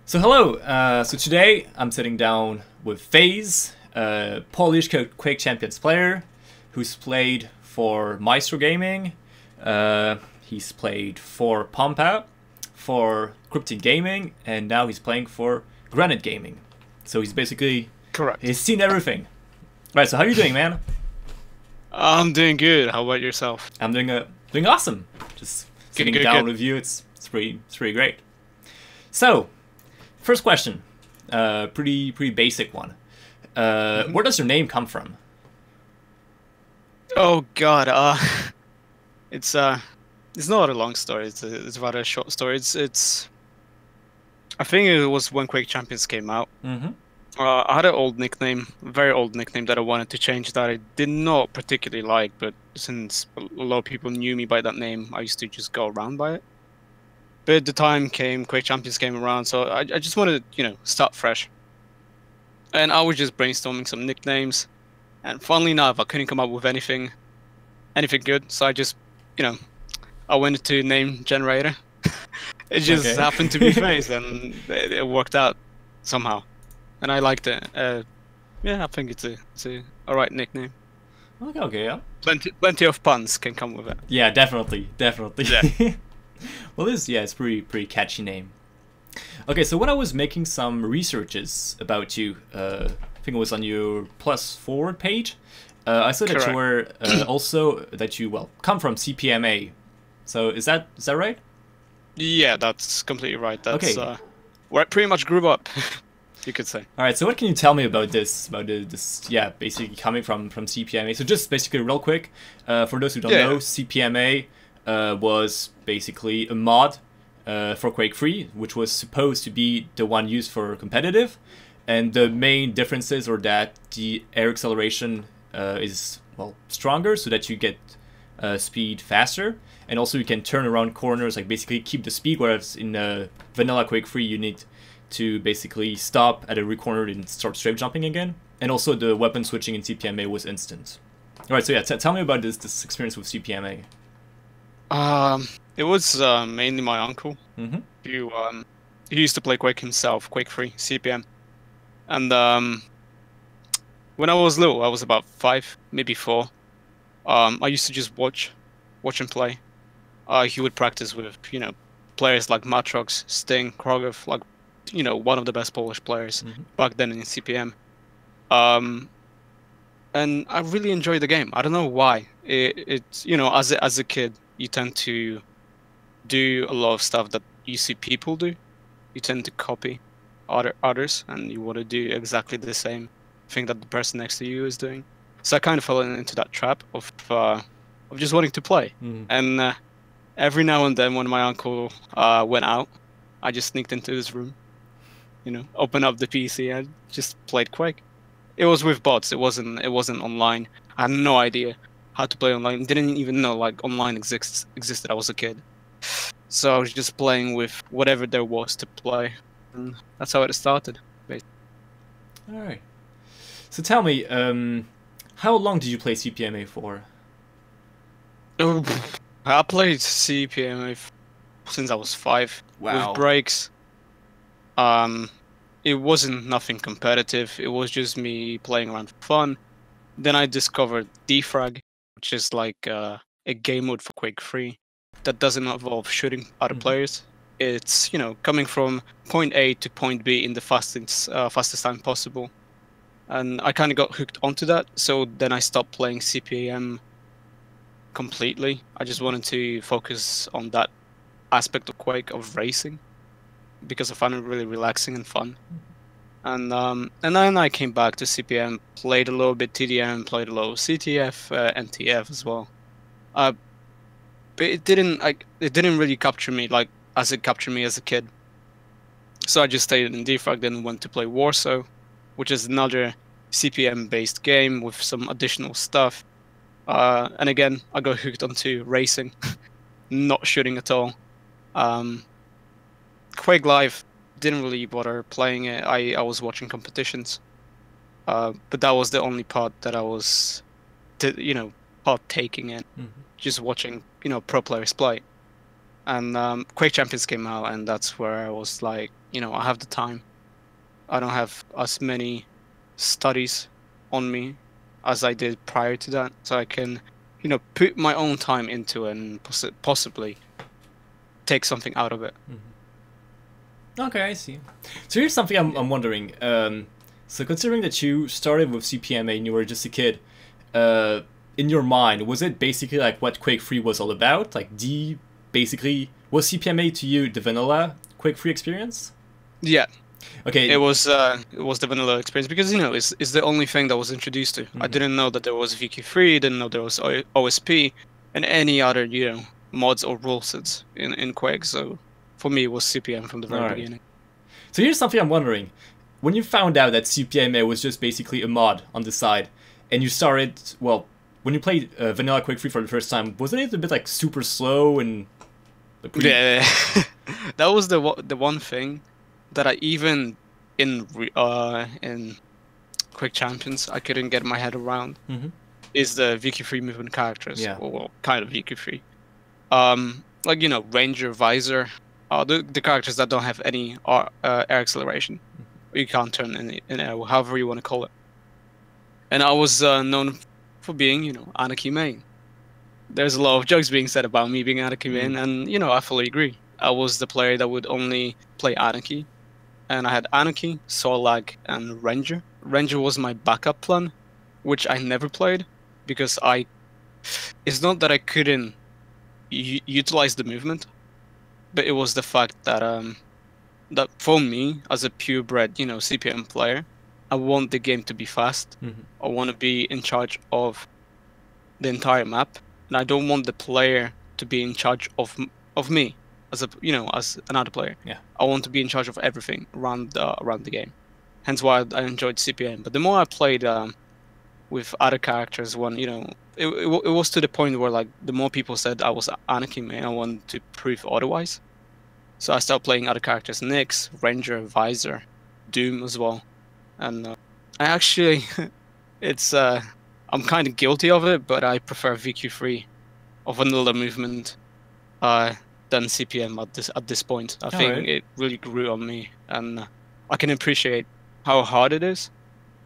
So hello, so today I'm sitting down with Phaze, a Polish Quake Champions player who's played for Maestro Gaming, he's played for Pompa, for Cryptic Gaming, and now he's playing for Granit Gaming. So he's basically... Correct. He's seen everything. Alright, so how are you doing, man? I'm doing good. How about yourself? I'm doing awesome. Just sitting down with you, it's pretty great. So... First question, pretty basic one. Where does your name come from? Oh God, it's not a long story. It's rather a short story. It's I think it was when Quake Champions came out. I had an old nickname, a very old nickname that I wanted to change that I did not particularly like, but since a lot of people knew me by that name, I used to just go around by it. But the time came, Quake Champions came around, so I just wanted to, start fresh. And I was just brainstorming some nicknames, and funnily enough, I couldn't come up with anything good. So I just, I went into name generator. It just happened to be Phaze, and it worked out somehow, and I liked it. Yeah, I think it's a alright nickname. Okay, yeah. Plenty of puns can come with it. Yeah, definitely. Yeah. Well, it's pretty catchy name. Okay, so when I was making some researches about you, I think it was on your +4 page, I saw that you were also that you come from CPMA. So is that right? Yeah, that's completely right. That's where I pretty much grew up, you could say. All right, so what can you tell me about this? Basically coming from CPMA. So just basically real quick, for those who don't know, CPMA was basically a mod for Quake 3, which was supposed to be the one used for competitive, and the main differences are that the air acceleration is stronger, so that you get speed faster, and also you can turn around corners, like basically keep the speed, whereas in vanilla Quake 3 you need to basically stop at every corner and start strafe jumping again, and also the weapon switching in CPMA was instant. Alright, so yeah, tell me about this experience with CPMA. It was mainly my uncle who used to play Quake himself, Quake 3 CPM, and when I was little, I was about 5, maybe 4. I used to just watch him play. He would practice with players like Matrox, Sting, Krogev, like one of the best Polish players back then in CPM. And I really enjoyed the game. I don't know why. It's as a kid, you tend to do a lot of stuff that you see people do. You tend to copy others, and you want to do exactly the same thing that the person next to you is doing. So I kind of fell into that trap of just wanting to play. And every now and then, when my uncle went out, I just sneaked into his room, opened up the PC and just played Quake. It was with bots. It wasn't online. I had no idea how to play online. Didn't even know like online existed. I was a kid, so I was just playing with whatever there was to play, and that's how it started. Basically. All right. So tell me, how long did you play CPMA for? I played CPMA since I was 5. Wow. With breaks. It wasn't nothing competitive. It was just me playing around for fun. Then I discovered Defrag, which is like a game mode for Quake 3 that doesn't involve shooting other players. It's coming from point A to point B in the fastest time possible, and I kind of got hooked onto that. So then I stopped playing CPM completely. I just wanted to focus on that aspect of Quake, of racing, because I found it really relaxing and fun. And then I came back to CPM, played a little bit TDM, played a little CTF, NTF as well. But it didn't really capture me like as it captured me as a kid. So I just stayed in Defrag, then went to play Warsaw, which is another CPM-based game with some additional stuff. And again, I got hooked onto racing, not shooting at all. Quake Live, didn't really bother playing it. I was watching competitions, but that was the only part that I was, partaking in, just watching, pro players play. And Quake Champions came out, and that's where I was like, I have the time. I don't have as many studies on me as I did prior to that, so I can, put my own time into it and possibly take something out of it. Okay, I see. So here's something I'm wondering. So considering that you started with CPMA and you were just a kid, in your mind, was it basically like what Quake 3 was all about? Like, was CPMA to you the vanilla Quake 3 experience? Yeah. Okay. It was the vanilla experience because it's the only thing that was introduced to. I didn't know that there was VQ3, didn't know there was OSP, and any other mods or rule sets in Quake. So for me, it was CPM from the very beginning. So here's something I'm wondering: when you found out that CPMA was just basically a mod on the side, and you started, well, when you played vanilla Quake 3 for the first time, wasn't it a bit like super slow and? Yeah, that was the one thing that I even in Quake Champions I couldn't get my head around is the VQ3 movement characters. Yeah. Well, kind of VQ3. Like Ranger, Visor, the characters that don't have any air acceleration. You can't turn in air, however you want to call it. And I was known for being, Anarchy main. There's a lot of jokes being said about me being Anarchy main, and I fully agree. I was the player that would only play Anarchy. And I had Anarchy, Sorlag, and Ranger. Ranger was my backup plan, which I never played because it's not that I couldn't utilize the movement, but it was the fact that that for me as a purebred, CPM player, I want the game to be fast. I want to be in charge of the entire map, and I don't want the player to be in charge of me. As as another player, yeah, I want to be in charge of everything around the game. Hence why I enjoyed CPM. But the more I played with other characters, it was to the point where like the more people said I was Anarchy main, I wanted to prove otherwise. So I started playing other characters: Nyx, Ranger, Visor, Doom as well. And I actually, I'm kind of guilty of it, but I prefer VQ3 or vanilla movement. Than CPM at this point. I think it really grew on me, and I can appreciate how hard it is,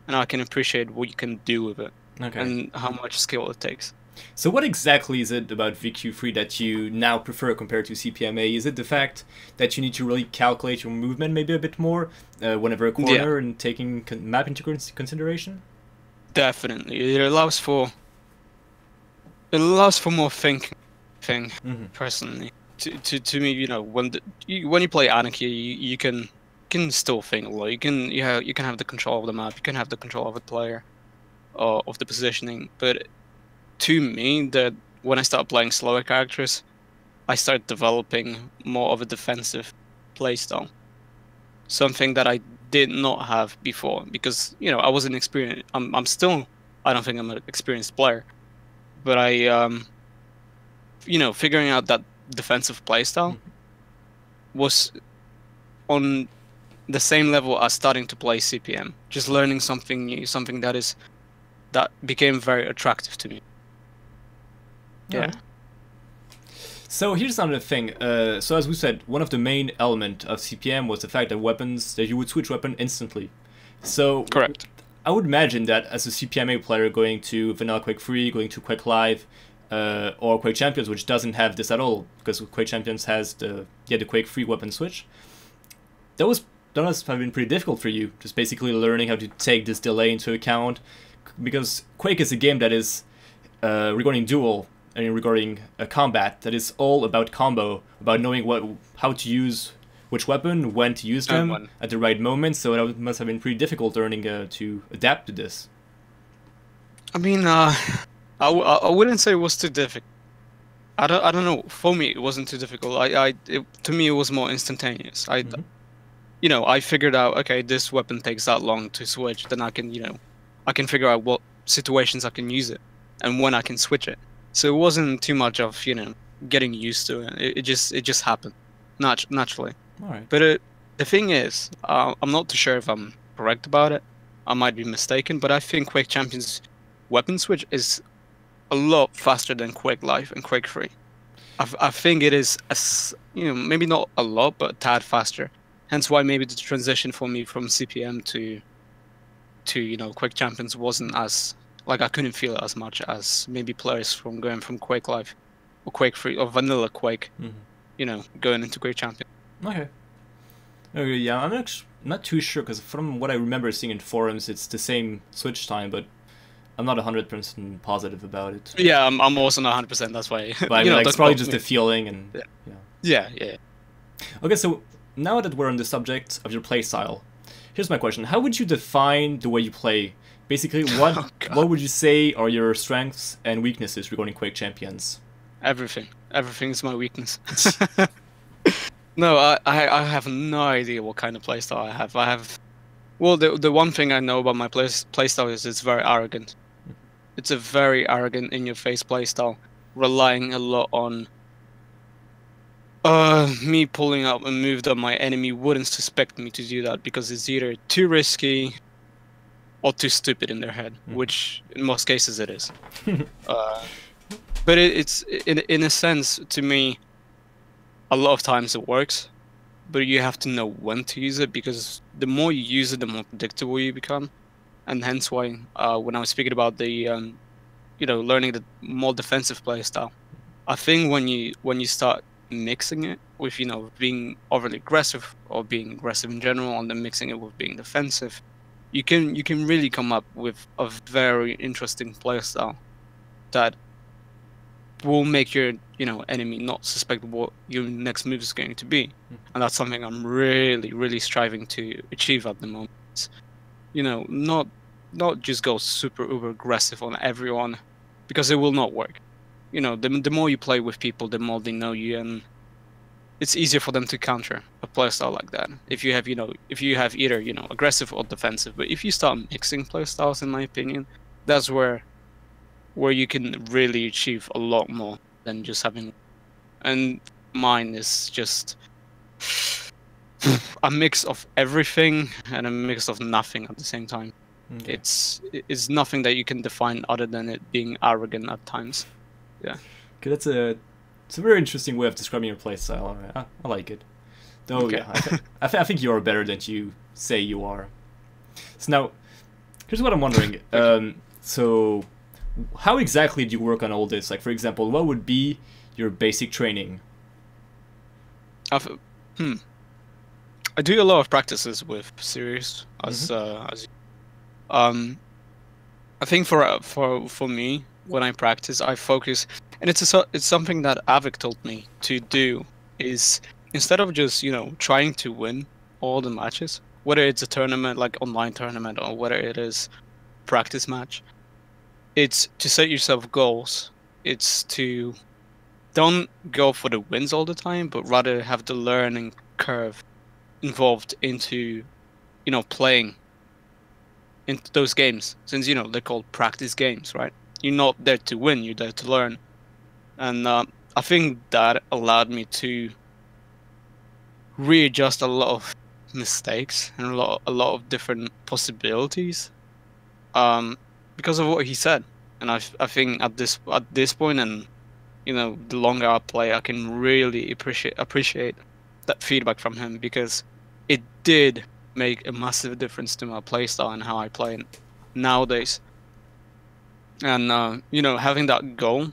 and I can appreciate what you can do with it, and how much skill it takes. So what exactly is it about VQ3 that you now prefer compared to CPMA? Is it the fact that you need to really calculate your movement maybe a bit more whenever a corner and taking map into consideration? Definitely, it allows for more thinking. Personally. To me, when you play Anarchy, you can still think a lot. You can have the control of the map. You can have the control of the player, of the positioning. But to me, that when I start playing slower characters, I start developing more of a defensive playstyle. Something that I did not have before because I wasn't experienced. I'm still. I don't think I'm an experienced player, but I figuring out that defensive playstyle was on the same level as starting to play CPM. Just learning something new, something that became very attractive to me. Yeah. So here's another thing. So as we said, one of the main element of CPM was the fact that you would switch weapon instantly. So correct. I would imagine that as a CPMA player going to Vanilla Quake 3, going to Quake Live, or Quake Champions, which doesn't have this at all, because Quake Champions has the Quake 3 weapon switch. That must have been pretty difficult for you, just basically learning how to take this delay into account, because Quake is a game that is regarding duel and regarding combat that is all about combo, about knowing how to use which weapon, when to use them at the right moment. So it must have been pretty difficult learning to adapt to this. I mean, I wouldn't say it was too difficult. I don't know. For me, it wasn't too difficult. To me, it was more instantaneous. I figured out, okay, this weapon takes that long to switch. Then I can figure out what situations I can use it and when I can switch it. So it wasn't too much of getting used to it. It just happened naturally. All right. But the thing is, I'm not too sure if I'm correct about it. I might be mistaken, but I think Quake Champions weapon switch is a lot faster than Quake Live and Quake 3. I think it is maybe not a lot, but a tad faster. hence why maybe the transition for me from CPM to Quake Champions wasn't as, like, I couldn't feel it as much as maybe players from going from Quake Live or Quake 3 or vanilla Quake, going into Quake Champions. Okay. Okay, yeah, I'm not too sure, because from what I remember seeing in forums, it's the same switch time, but I'm not 100% positive about it. Yeah, I'm also not 100%. That's why. But I mean, like, it's probably just the feeling, and yeah. Okay, so now that we're on the subject of your playstyle, here's my question: how would you define the way you play? Basically, what would you say are your strengths and weaknesses regarding Quake Champions? Everything. Everything is my weakness. No, I have no idea what kind of playstyle I have. Well, the one thing I know about my playstyle is it's very arrogant. It's a very arrogant, in-your-face playstyle, relying a lot on me pulling up a move that my enemy wouldn't suspect me to do that, because it's either too risky or too stupid in their head, which in most cases it is. But it's in a sense, to me, a lot of times it works, but you have to know when to use it, because the more you use it, the more predictable you become. And hence why, when I was speaking about the, learning the more defensive play style, I think when you start mixing it with, being overly aggressive or being aggressive in general, and then mixing it with being defensive, you can really come up with a very interesting play style that will make your enemy not suspect what your next move is going to be. And that's something I'm really striving to achieve at the moment. Not just go super uber aggressive on everyone, because it will not work. The more you play with people, the more they know you, and it's easier for them to counter a playstyle like that. If you have either aggressive or defensive. But if you start mixing playstyles, in my opinion, that's where you can really achieve a lot more than just having. And mine is just a mix of everything and a mix of nothing at the same time. Okay. It's nothing that you can define other than it being arrogant at times. Yeah. Okay, it's a very interesting way of describing your playstyle. I like it. Though, okay. Yeah, I think you are better than you say you are. So now, here's what I'm wondering. So, how exactly do you work on all this? Like, for example, what would be your basic training? I do a lot of practices with series, I think for me, when I practice, I focus, and it's something that Avik told me to do, is instead of just trying to win all the matches, whether it's a tournament like online tournament or whether it is practice match, it's to set yourself goals. It's to don't go for the wins all the time, but rather have the learning curve involved into playing into those games, since they're called practice games, right? You're not there to win, you're there to learn. And I think that allowed me to readjust a lot of mistakes and a lot of different possibilities because of what he said. And I think at this point, and the longer I play, I can really appreciate that feedback from him, because it did make a massive difference to my playstyle and how I play nowadays. And having that goal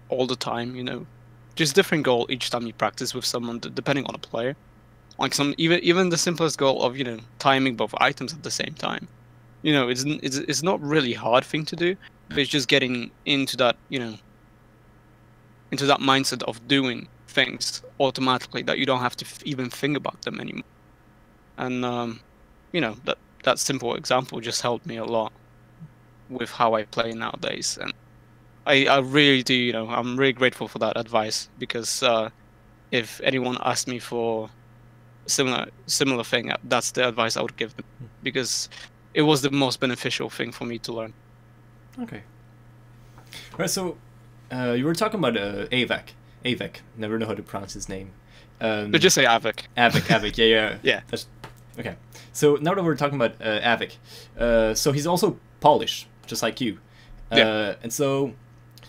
all the time, just different goal each time you practice with someone, depending on a player. Like even the simplest goal of timing both items at the same time. It's not really hard thing to do, but it's just getting into that into that mindset of doing things automatically, that you don't have to even think about them anymore. And that simple example just helped me a lot with how I play nowadays. And I really do, I'm really grateful for that advice, because if anyone asked me for a similar thing, that's the advice I would give them, because it was the most beneficial thing for me to learn. Okay. All right, so you were talking about Avik. Never know how to pronounce his name. But just say Avik. Avik, yeah. Yeah. That's, okay. So now that we're talking about Avik, so he's also Polish, just like you. Yeah. And so,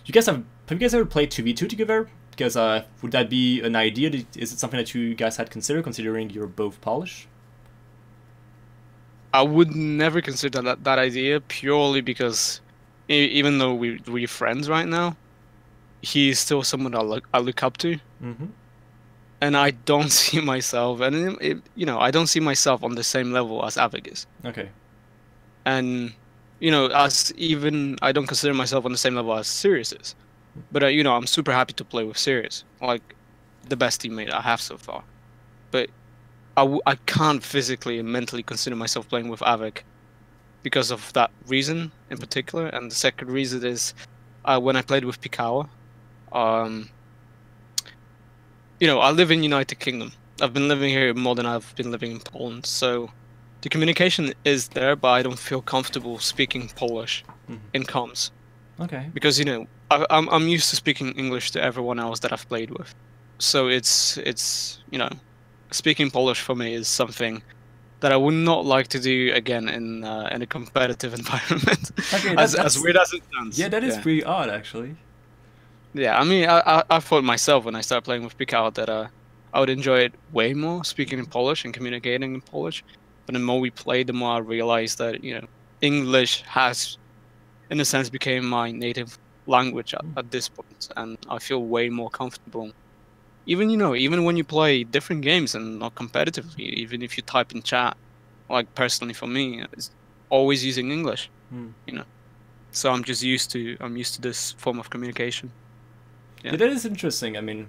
have you guys ever played 2v2 together? Because would that be an idea? Is it something that you guys had considered, considering you're both Polish? I would never consider that idea, purely because even though we're friends right now, he's still someone I look up to. Mm-hmm. And I don't see myself, and I don't see myself on the same level as Avik is. Okay. And I don't consider myself on the same level as Sirius is. But I'm super happy to play with Sirius, like the best teammate I have so far. But I can't physically and mentally consider myself playing with Avik because of that reason in particular. And the second reason is when I played with Pikawa. I live in United Kingdom. I've been living here more than I've been living in Poland, so the communication is there, but I don't feel comfortable speaking Polish in comms. Okay. Because I'm used to speaking English to everyone else that I've played with, so it's speaking Polish for me is something that I would not like to do again in a competitive environment. Okay, as weird as it sounds. Yeah, that is pretty odd, actually. Yeah, I mean, I thought myself when I started playing with Pikawa that I would enjoy it way more speaking in Polish and communicating in Polish. But the more we played, the more I realized that English has, in a sense, became my native language at this point, and I feel way more comfortable. Even when you play different games and not competitively, even if you type in chat, like personally for me, it's always using English. So I'm used to this form of communication. Yeah, that is interesting. I mean,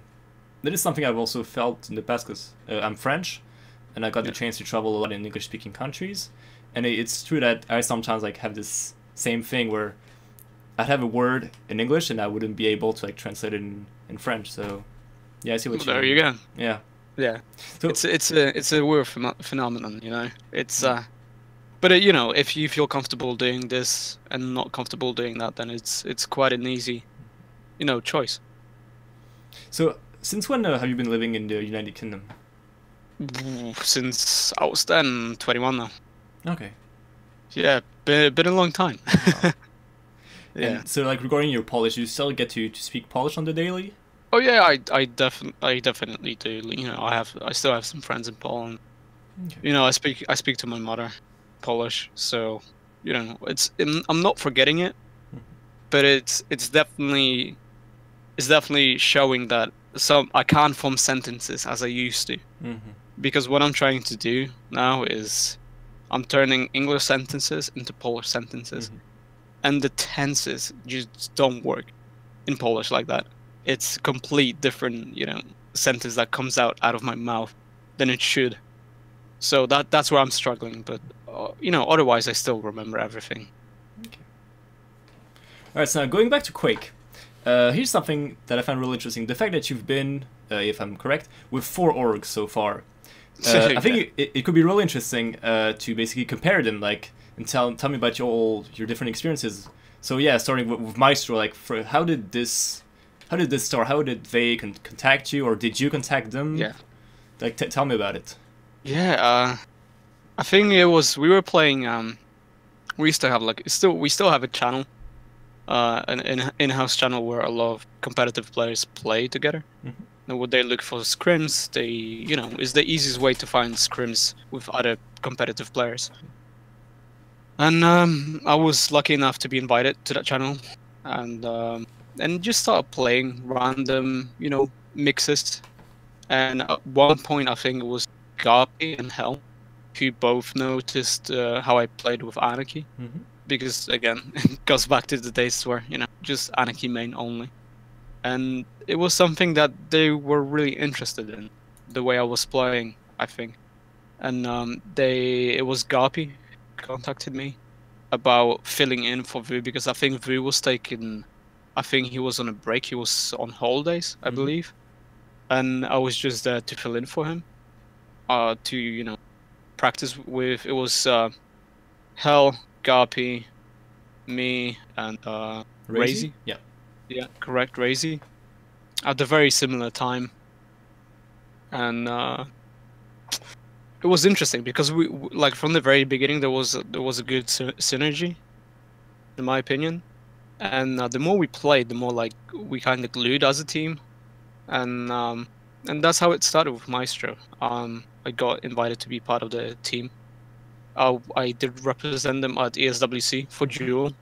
that is something I've also felt in the past, because I'm French, and I got the chance to travel a lot in English-speaking countries, and it's true that I sometimes have this same thing where I'd have a word in English and I wouldn't be able to translate it in French. So yeah, I see what you mean. There you go. Yeah. Yeah. So it's a weird phenomenon, It's but if you feel comfortable doing this and not comfortable doing that, then it's quite an easy, choice. So, since when have you been living in the United Kingdom? Since I was 21 now. Okay. Yeah, been a long time. Wow. Yeah. And so, regarding your Polish, you still get to speak Polish on the daily? Oh yeah, I definitely do. I still have some friends in Poland. Okay. I speak to my mother Polish, so I'm not forgetting it, but it's definitely showing that I can't form sentences as I used to. Because what I'm trying to do now is I'm turning English sentences into Polish sentences, and the tenses just don't work in Polish like that. It's a complete different sentence that comes out of my mouth than it should. So that's where I'm struggling, but otherwise I still remember everything. Okay. All right, so now going back to Quake. Here's something that I found really interesting. The fact that you've been, if I'm correct, with 4 orgs so far. I think it could be really interesting to basically compare them, and tell me about your different experiences. So yeah, starting with Maestro, how did this start? How did they contact you, or did you contact them? Yeah. Tell me about it. Yeah, I think it was we were playing. We used to have we still have a channel. An in-house channel where a lot of competitive players play together. And what they look for scrims, is the easiest way to find scrims with other competitive players. And I was lucky enough to be invited to that channel, and just started playing random, mixes. And at one point, I think it was Garpy and Hell, who both noticed how I played with Anarchy. Because again, it goes back to the days where just Anarchy main only, and it was something that they were really interested in, the way I was playing, I think, and it was Garpy contacted me about filling in for Vu, because I think Vu was he was on a break, he was on holidays, I believe, and I was just there to fill in for him, to practice with. It was Hell, Garpy, me, and Razy. Yeah, correct, Razy. At a very similar time, and it was interesting because we from the very beginning there was a good synergy, in my opinion, and the more we played, the more we kind of glued as a team, and that's how it started with Maestro. I got invited to be part of the team. I did represent them at ESWC for Duel.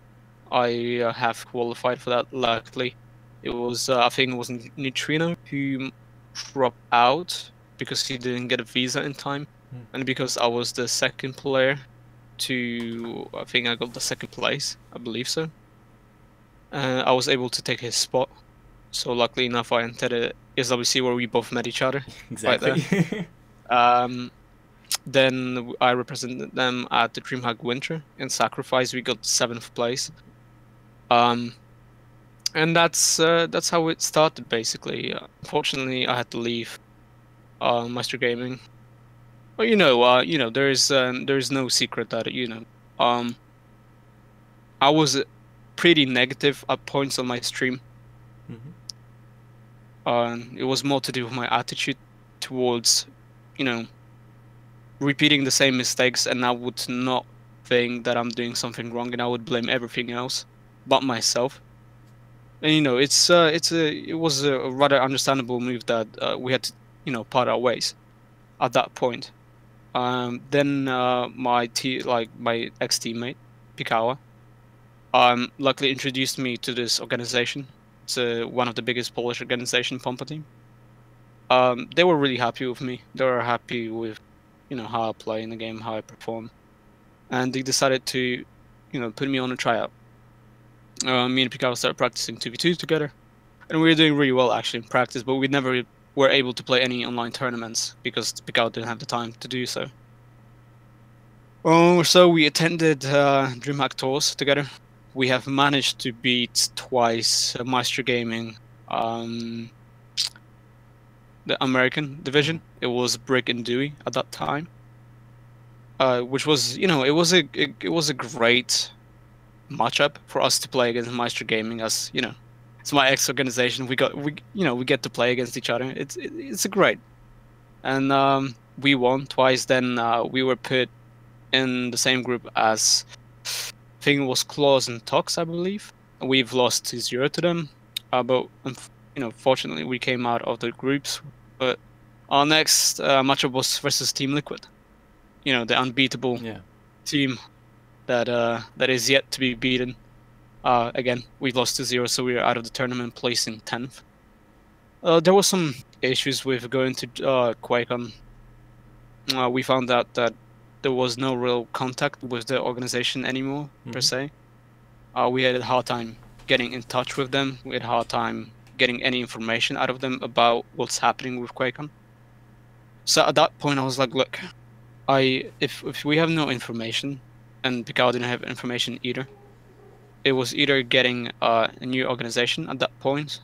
I have qualified for that. Luckily, it was I think it was Neutrino who dropped out because he didn't get a visa in time, and because I was the second player to, I think I got the second place, I believe so. I was able to take his spot. So luckily enough, I entered a SWC where we both met each other. Exactly. Right then I represented them at the DreamHack Winter. In Sacrifice, we got 7th place. And that's how it started basically. Unfortunately, I had to leave Master Gaming. But there's no secret that I was pretty negative at points on my stream. It was more to do with my attitude towards, repeating the same mistakes, and I would not think that I'm doing something wrong, and I would blame everything else but myself. And it was a rather understandable move that we had to part our ways at that point. Then my ex-teammate Pikawa luckily introduced me to this organization. It's one of the biggest Polish organization, Pompa Team. They were really happy with me. They were happy with how I play in the game, how I perform, and they decided to put me on a tryout. Me and Pikawa started practicing 2v2 together, and we were doing really well actually in practice, but we never were able to play any online tournaments because Pikawa didn't have the time to do so. So we attended DreamHack tours together. We have managed to beat twice Master Gaming, the American division. It was Brick and Dewey at that time, which was it was a great matchup for us to play against Master Gaming. As it's my ex organization. We get to play against each other. It's a great, and we won twice. Then we were put in the same group as, I think it was Claws and Tox, I believe. We've lost 2-0 to them, but fortunately we came out of the groups. But our next matchup was versus Team Liquid, the unbeatable team that is yet to be beaten. Again, we lost 2-0, so we were out of the tournament, placing 10th. There was some issues with going to QuakeCon. We found out that there was no real contact with the organization anymore, per se. We had a hard time getting in touch with them. We had a hard time getting any information out of them about what's happening with QuakeCon. So at that point, I was like, look, if we have no information, and Pikawa didn't have information either, it was either getting a new organization at that point,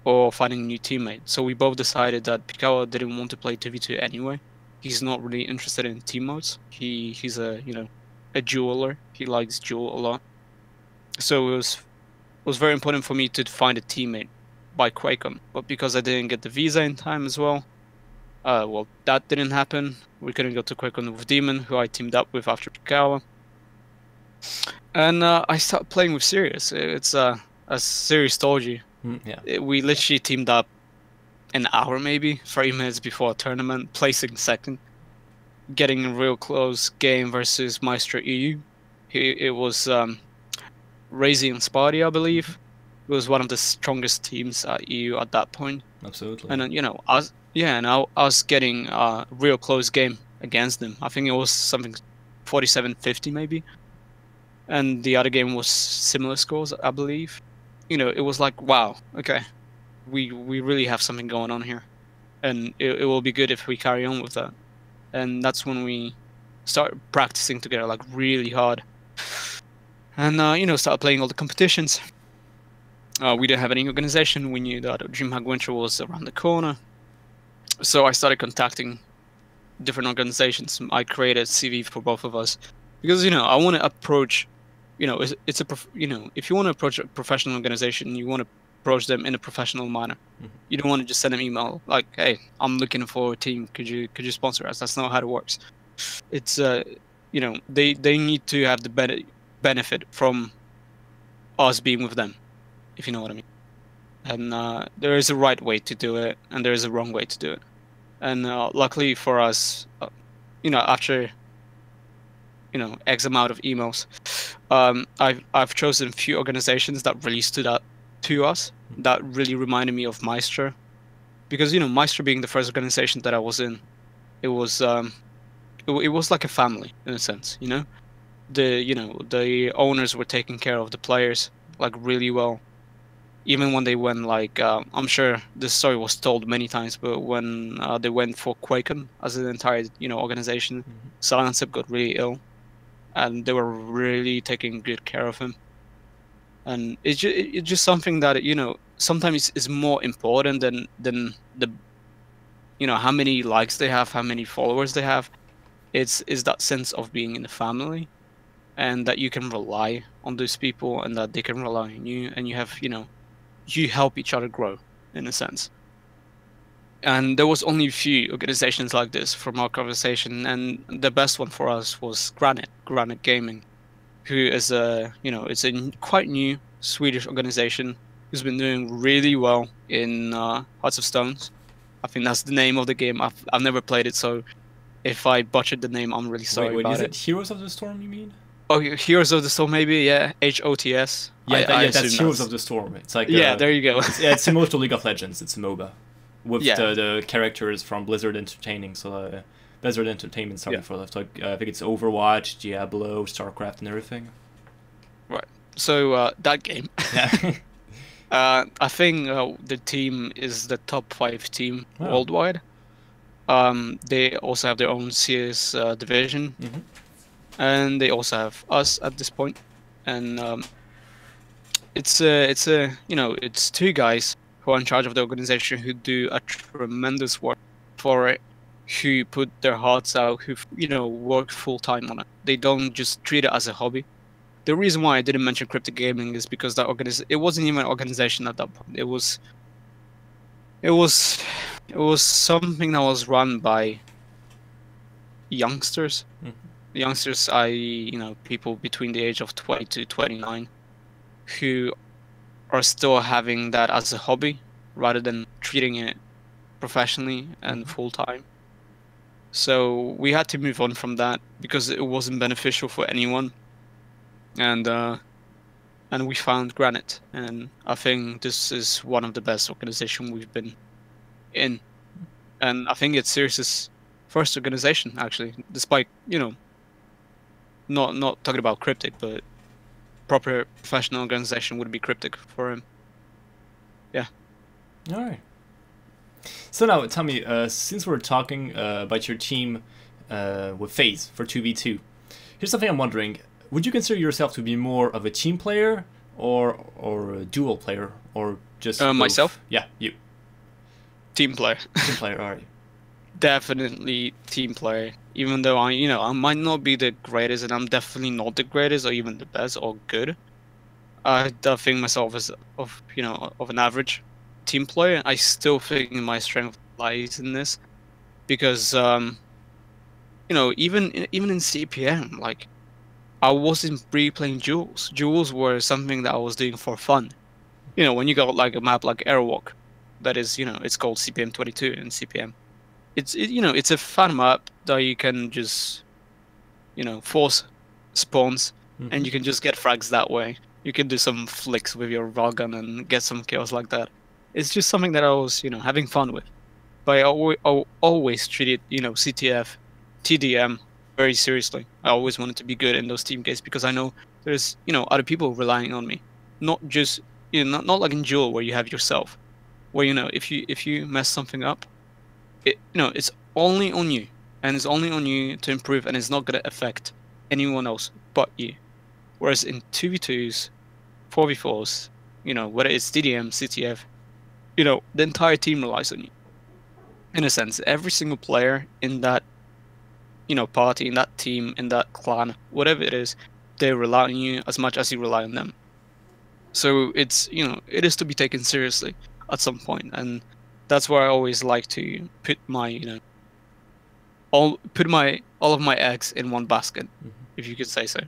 or finding a new teammate. So we both decided that Pikawa didn't want to play 2v2 anyway. He's not really interested in team modes. He's a jeweler. He likes Jewel a lot. So it was very important for me to find a teammate by QuakeCon. But because I didn't get the visa in time as well, well, that didn't happen. We couldn't go to QuakeCon with Demon, who I teamed up with after Pikawa. And I started playing with Sirius. It's as Sirius told you. We literally teamed up an hour, maybe 30 minutes before a tournament, placing second, getting a real close game versus Maestro EU. It was Razy and Sparty, I believe. It was one of the strongest teams at EU at that point. Absolutely. And I was getting a real close game against them. I think it was something 47-50 maybe, and the other game was similar scores, I believe. It was like, wow, okay, we really have something going on here, and it will be good if we carry on with that. And that's when we started practicing together, like really hard, and started playing all the competitions. We didn't have any organization. We knew that DreamHack Winter was around the corner, so I started contacting different organizations. I created a CV for both of us because I want to approach, if you want to approach a professional organization, you want to approach them in a professional manner. You don't want to just send an email like, "Hey, I'm looking for a team. Could you sponsor us?" That's not how it works. It's they need to have the benefit from us being with them, if you know what I mean. and there is a right way to do it, and there is a wrong way to do it. And luckily for us, after X amount of emails, I've chosen a few organizations that really stood out to us, that really reminded me of Maestro, because Maestro being the first organization that I was in, it was like a family in a sense. The owners were taking care of the players like really well, even when they went like I'm sure this story was told many times, but when they went for QuakeCon as an entire organization, Silencer got really ill, and they were really taking good care of him. And it's just something that sometimes is more important than the how many likes they have, how many followers they have. It's that sense of being in the family, and that you can rely on those people, and that they can rely on you, and you have you help each other grow in a sense. And there was only a few organizations like this from our conversation, and the best one for us was Granit Gaming, who is it's a quite new Swedish organization who's been doing really well in Hearts of Stones. I think that's the name of the game. I've never played it, so if I butchered the name, I'm really sorry about it. Is it Heroes of the Storm, you mean? Oh, Heroes of the Storm, maybe, yeah. HOTS. Yeah, that's Heroes of the Storm. It's like there you go. it's similar to League of Legends. It's a MOBA with the characters from Blizzard Entertainment. So Blizzard Entertainment, sorry for that. So I think it's Overwatch, Diablo, StarCraft, and everything. Right. So that game. Yeah. I think the team is the top 5 team worldwide. They also have their own CS division, and they also have us at this point. And it's 2 guys who are in charge of the organization, who do a tremendous work for it, who put their hearts out, who work full time on it. They don't just treat it as a hobby. The reason why I didn't mention Cryptic Gaming is because that it wasn't even an organization at that point. It was something that was run by youngsters. Youngsters, people between the age of 20 to 29, who are still having that as a hobby rather than treating it professionally and full time. So we had to move on from that because it wasn't beneficial for anyone. And we found Granit, and I think this is one of the best organizations we've been in, and I think it's Sirius's first organization actually, despite not talking about Cryptic, but proper professional organization would be Cryptic for him. Yeah. All right. So now tell me, since we're talking about your team with Phaze for 2v2, here's something I'm wondering. Would you consider yourself to be more of a team player or a duel player, or just myself? Yeah, you. Team player. Team player, alright. Definitely team player. Even though I might not be the greatest, and I'm definitely not the greatest or even the best or good. I don't think myself as of an average team player. I still think my strength lies in this, because even in CPM, like, I wasn't really playing duels. Duels were something that I was doing for fun. When you got like a map like Airwalk, that is, it's called CPM 22 in CPM. It's a fun map that you can just, force spawns, and you can just get frags that way. You can do some flicks with your railgun and get some kills like that. It's just something that I was, having fun with. But I always treated, CTF, TDM very seriously. I always wanted to be good in those team games, because I know there's other people relying on me, not just not like in duel where you have yourself, where if you mess something up, it's only on you, and it's only on you to improve, and it's not gonna affect anyone else but you. Whereas in 2v2s, 4v4s, whether it's TDM, CTF, the entire team relies on you. In a sense, every single player in that party, in that team, in that clan, whatever it is, they rely on you as much as you rely on them. So it's it is to be taken seriously at some point, and that's where I always like to put my all of my eggs in one basket, if you could say so,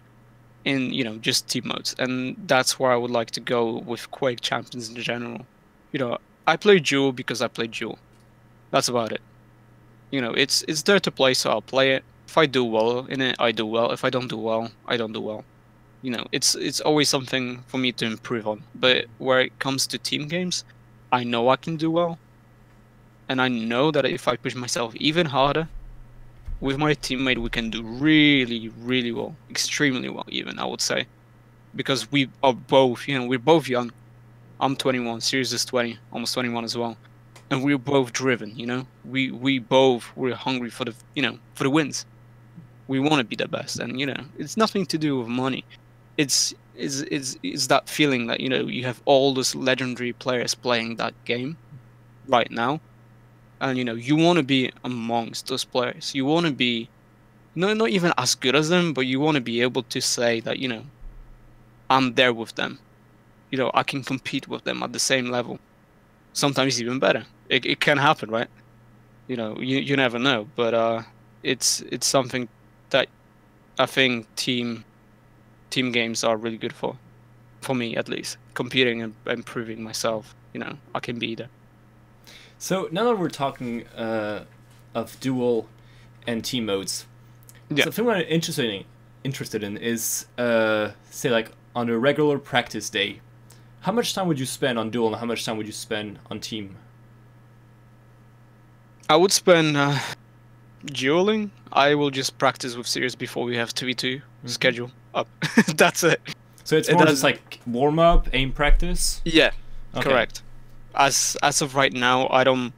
in just team modes. And that's where I would like to go with Quake Champions in general, You know, I play duel because I play duel. That's about it. You know, it's there to play, so I'll play it. If I do well in it, I do well. If I don't do well, I don't do well. You know, it's always something for me to improve on. But where it comes to team games, I know I can do well, and I know that if I push myself even harder with my teammate, we can do really, really well, extremely well, even I would say, because we are both, you know, we're both young. I'm 21, Sirius is 20, almost 21 as well, and we're both driven. You know, we're hungry for the, you know, for the wins. We want to be the best, and you know, it's nothing to do with money. It's that feeling that, you know, you have all those legendary players playing that game right now, and you know, you want to be amongst those players. You want to be not even as good as them, but you want to be able to say that, you know, I'm there with them. You know, I can compete with them at the same level. Sometimes even better. It can happen, right? You know, you never know. But it's something that I think team games are really good for me at least. Competing and improving myself. You know, I can be there. So now that we're talking of duel and team modes, yeah. So the thing I'm interested in is say like on a regular practice day, how much time would you spend on duel and how much time would you spend on team? I would spend dueling. I will just practice with Sirius before we have 2v2 schedule up. That's it. So it's more just like warm up, aim practice? Yeah, okay. Correct. As of right now, I don't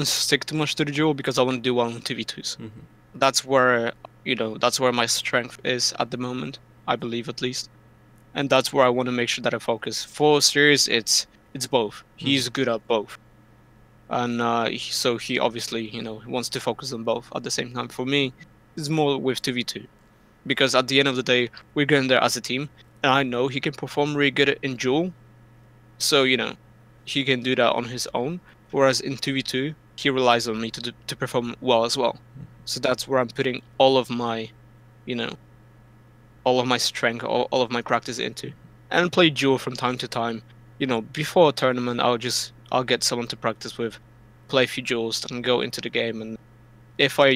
stick too much to the duel because I want to do well in 2v2s. That's where, you know, that's where my strength is at the moment, I believe at least. And that's where I want to make sure that I focus. For Sirius, it's both. He's good at both. And so he obviously, you know, wants to focus on both at the same time. For me, it's more with 2v2. Because at the end of the day, we're going there as a team. And I know he can perform really good in duel. So, you know, he can do that on his own. Whereas in 2v2, he relies on me to perform well as well. So that's where I'm putting all of my, you know, all of my strength, all of my practice into. And play duel from time to time. You know, before a tournament, I'll get someone to practice with, play a few duels, and go into the game. And if I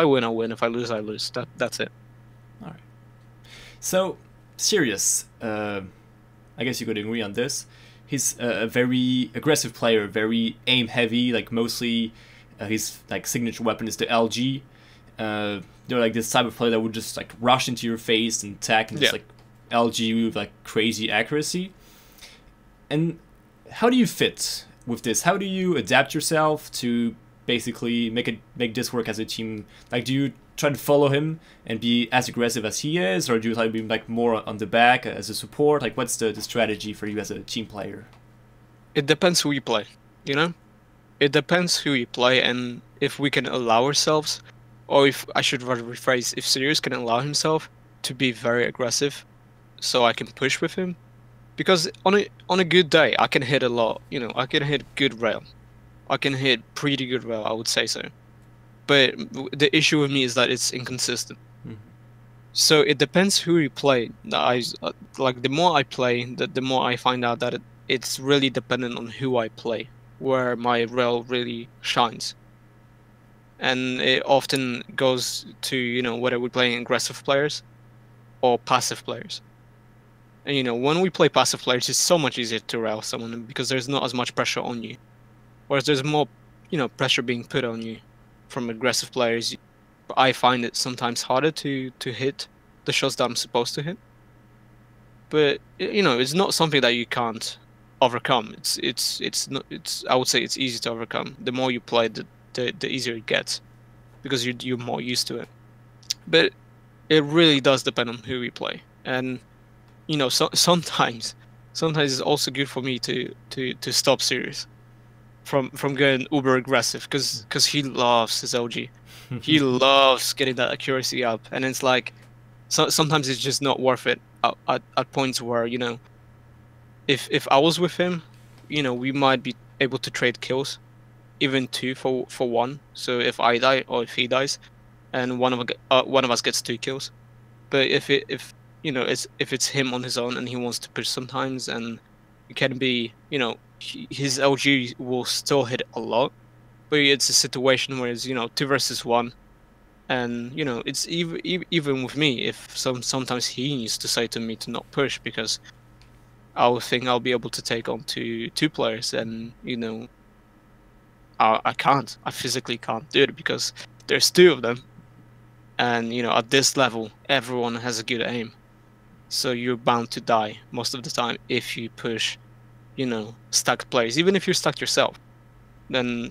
win, I win. If I lose, I lose. That's it. All right. So, Sirius, I guess you could agree on this. He's a very aggressive player, very aim heavy. Like mostly, his like signature weapon is the LG. They're like this type of player that would just like rush into your face and attack and just like LG you with like crazy accuracy. And how do you fit with this? How do you adapt yourself to basically make this work as a team? Like, do you try to follow him and be as aggressive as he is, or do you try to be like more on the back as a support? Like, what's the strategy for you as a team player? It depends who you play, you know? It depends who you play and if we can allow ourselves, or if I should rather rephrase, if Sirius can allow himself to be very aggressive so I can push with him. Because on a good day, I can hit a lot, you know, I can hit good rail. I can hit pretty good rail, I would say so. But the issue with me is that it's inconsistent. So it depends who you play. Like the more I play, the more I find out that it's really dependent on who I play, where my rail really shines. And it often goes to, you know, whether we're playing aggressive players or passive players. And, you know, when we play passive players, it's so much easier to rail someone because there's not as much pressure on you. Whereas there's more, you know, pressure being put on you from aggressive players. I find it sometimes harder to hit the shots that I'm supposed to hit. But, you know, it's not something that you can't overcome. I would say it's easy to overcome. The more you play, the easier it gets because you're more used to it. But it really does depend on who we play. And, you know, sometimes it's also good for me to stop Sirius from going uber aggressive because he loves his OG. He loves getting that accuracy up, and it's like sometimes it's just not worth it at points where, you know, if I was with him, you know, we might be able to trade kills, even 2 for 1. So if I die or if he dies, and one of us gets 2 kills. But if you know, if it's him on his own and he wants to push sometimes, and it can be, you know, his LG will still hit a lot, but it's a situation where it's 2 versus 1, and it's even with me, if sometimes he needs to say to me to not push because I'll think I'll be able to take on two players, and I can't. I physically can't do it because there's 2 of them, and at this level everyone has a good aim, so you're bound to die most of the time if you push stacked players. Even if you're stacked yourself, then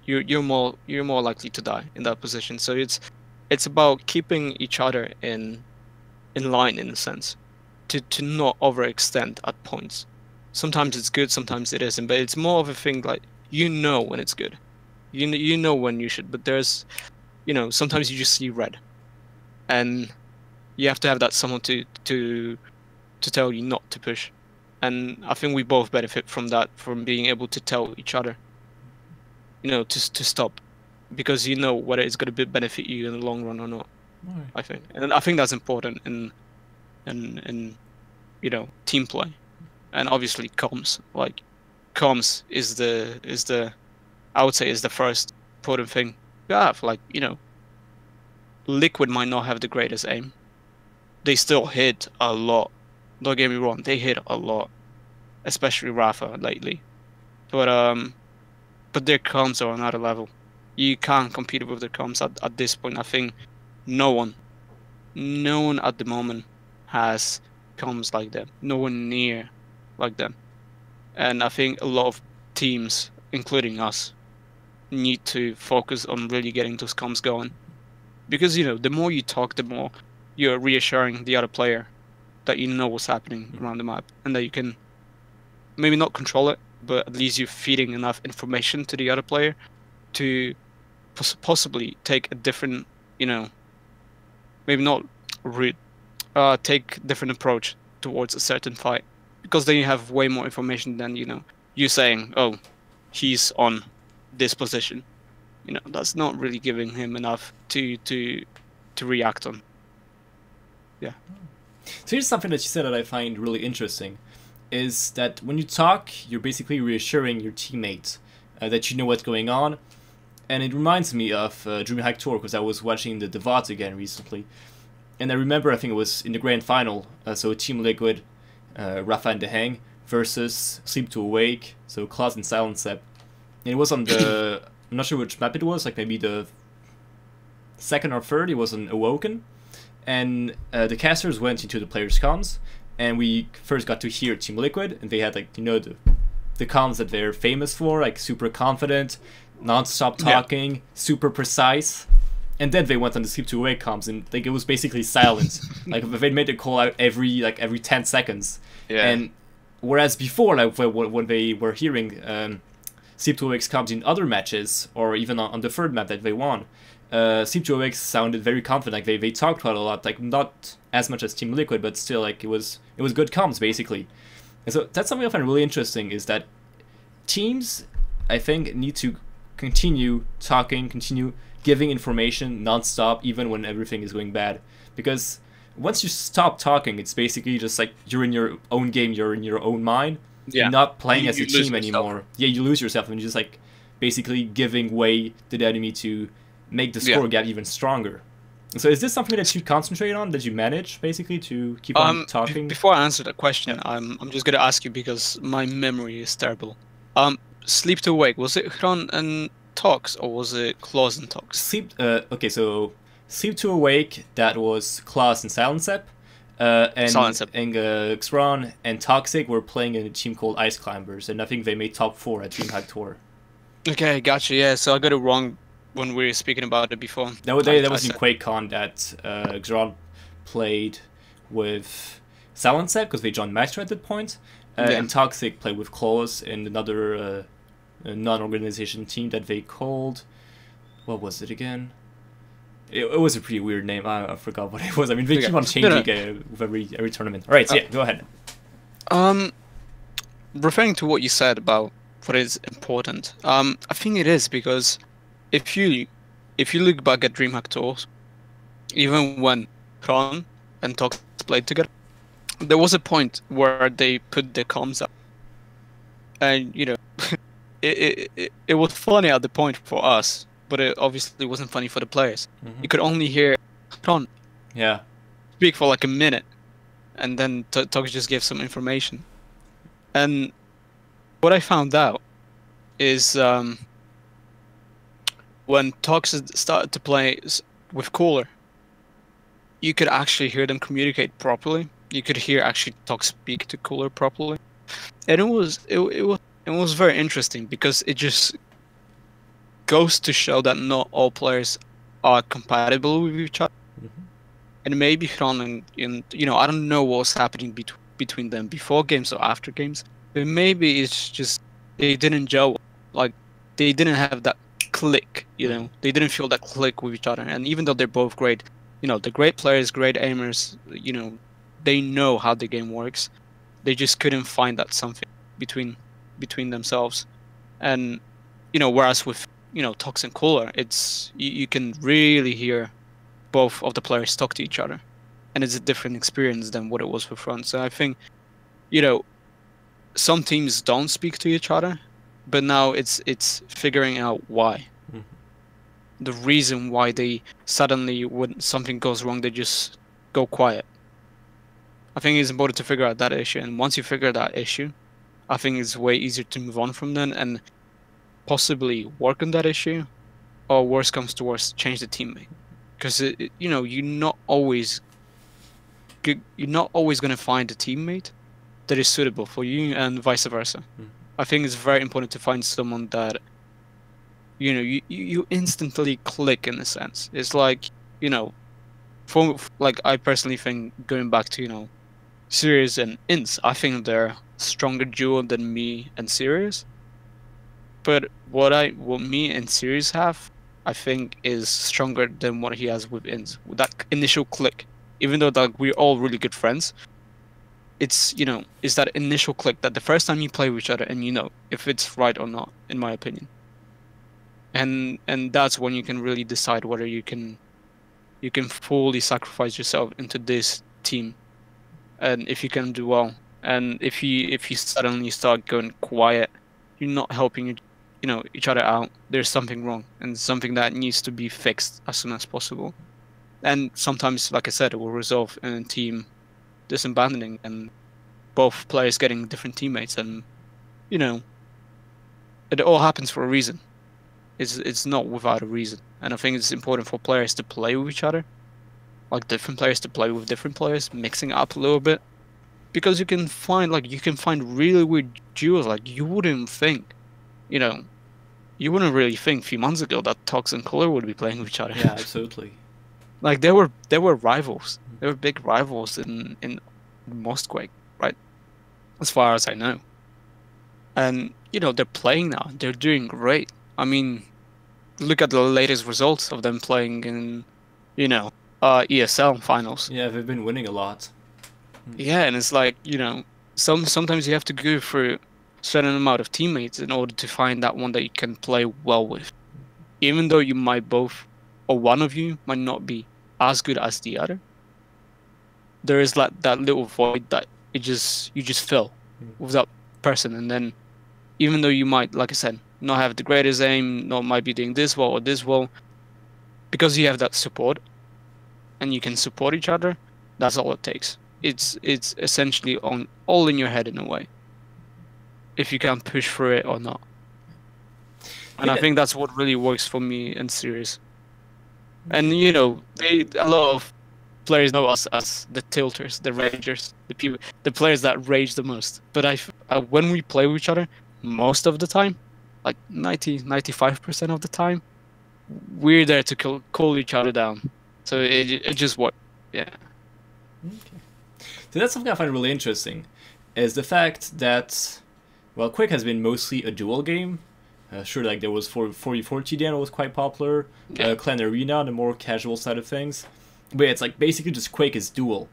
you're more likely to die in that position. So it's about keeping each other in line, in a sense, to not overextend at points. Sometimes it's good, sometimes it isn't, but it's more of a thing like when it's good, you know when you should, but there's sometimes you just see red, and you have to have that someone to tell you not to push. And I think we both benefit from that, from being able to tell each other to stop, because whether it's going to benefit you in the long run or not. Right. I think, and I think that's important in team play, and obviously comms. Like, comms is the I would say is the first important thing you have. Like, Liquid might not have the greatest aim. They still hit a lot. Don't get me wrong, they hit a lot, especially Rafa lately. But their comms are on another level. You can't compete with their comms at this point. I think no one at the moment has comms like them. No one near like them. And I think a lot of teams, including us, need to focus on really getting those comms going. Because, the more you talk, the more you're reassuring the other player that you know what's happening around the map, and that you can maybe not control it, but at least you're feeding enough information to the other player to possibly take a different, maybe not route, take a different approach towards a certain fight. Because then you have way more information than, you saying, oh, he's on this position. That's not really giving him enough to react on. Yeah. So here's something that you said that I find really interesting, is that when you talk, you're basically reassuring your teammates that you know what's going on. And it reminds me of DreamHack Tour, because I was watching the VODs again recently. And I remember, I think it was in the grand final, so Team Liquid, Rafa and the Hang, versus Sleep to Awake, so Klaus and Silent Sep. And it was on the, I'm not sure which map it was, like maybe the second or third, it was on Awoken. And the casters went into the players' comms, and we first got to hear Team Liquid, and they had, like, the comms that they're famous for, like super confident, non-stop talking, super precise. And then they went on the Sleep to Awake comms, and like it was basically silent. Like they made a call out every 10 seconds. Yeah. And whereas before, like when they were hearing Sleep to Awake's comms in other matches, or even on the third map that they won, Sleep to Awake sounded very confident. Like they talked quite a lot, like not as much as Team Liquid, but still, like it was good comms basically. And so that's something I find really interesting, is that teams, I think, need to continue talking, continue giving information non-stop, even when everything is going bad. Because once you stop talking, it's basically just like you're in your own game, you're in your own mind. Yeah. You're not playing as a team yourself anymore. Yeah, you lose yourself, and you're just like basically giving way to the enemy to make the score gap even stronger. So is this something that you concentrate on, that you manage basically to keep on talking? Before I answer that question, I'm just gonna ask you, because my memory is terrible. Sleep to Awake, was it Hran and Tox, or was it Klaus and Tox? Okay, so Sleep to Awake, that was Klaus and Silent Sep. And Xron and Toxic were playing in a team called Ice Climbers, and I think they made top 4 at DreamHack Tour. Okay, gotcha. Yeah, so I got it wrong when we were speaking about it before. That was in QuakeCon that Xron played with Silent Sep, because they joined Maestro at that point, and Toxic played with Klaus and another non-organization team that they called, what was it again? It was a pretty weird name. I forgot what it was. I mean, they keep on changing with every tournament. All right, so yeah, go ahead. Referring to what you said about what is important, I think it is, because if you look back at DreamHack Tours, even when Hran and Tox played together, there was a point where they put their comms up, And it was funny at the point for us, but it obviously wasn't funny for the players. You could only hear Tron speak for like a minute, and then Tox just gave some information. And what I found out is when Tox started to play with Cooler, you could actually hear them communicate properly. You could hear actually Tox speak to Cooler properly, and it was very interesting because it just goes to show that not all players are compatible with each other. And maybe Hran and I don't know what's happening between them before games or after games, but maybe it's just they didn't gel, like they didn't have that click, they didn't feel that click with each other. And even though they're both great, they're great players, great aimers, they know how the game works, they just couldn't find that something between themselves. And whereas with Tox and Cooler, it's you can really hear both of the players talk to each other, and it's a different experience than what it was for Front. So I think some teams don't speak to each other, but now it's figuring out why. The reason why they suddenly, when something goes wrong, they just go quiet. I think it's important to figure out that issue, and once you figure that issue, I think it's way easier to move on from then and possibly work on that issue, or worst comes to worst, change the teammate. Because you're not always going to find a teammate that is suitable for you, and vice versa. I think it's very important to find someone that you instantly click, in a sense. It's like I personally think, going back to Sirius and Ints, I think they're stronger duo than me and Sirius. But what me and Sirius have, I think, is stronger than what he has with Ints. With that initial click, even though we're all really good friends, it's it's that initial click that the first time you play with each other, and if it's right or not, in my opinion. And that's when you can really decide whether you can fully sacrifice yourself into this team, and if you can do well. And if you suddenly start going quiet, you're not helping each other out. There's something wrong, and something that needs to be fixed as soon as possible. And sometimes, like I said, it will resolve in a team disabandoning and both players getting different teammates, and it all happens for a reason. It's not without a reason. And I think it's important for players to play with each other, like different players to play with different players, mixing it up a little bit, because you can find really weird duos. Like you wouldn't really think a few months ago that Tox and Cooler would be playing with each other. Yeah, absolutely. Like they were rivals. They were big rivals in most Quake, right? As far as I know. And they're playing now. They're doing great. I mean, look at the latest results of them playing in ESL finals. Yeah, they've been winning a lot. Yeah, and it's like, sometimes you have to go through a certain amount of teammates in order to find that one that you can play well with. Even though you might both, or one of you might not be as good as the other, there is that little void that you just fill with that person. And then even though you might, like I said, not have the greatest aim, not might be doing this well or this well, because you have that support and you can support each other, that's all it takes. It's essentially all in your head in a way, if you can push through it or not. And I think that's what really works for me and Sirius. And a lot of players know us as the tilters, the ragers, the players that rage the most. But when we play with each other, most of the time, like 95% of the time, we're there to cool each other down. So it just works. Yeah. Okay. So that's something I find really interesting, is the fact that, well, Quake has been mostly a duel game. Sure, like there was 44 TDN was quite popular, Clan Arena, the more casual side of things. But it's like basically just Quake is duel.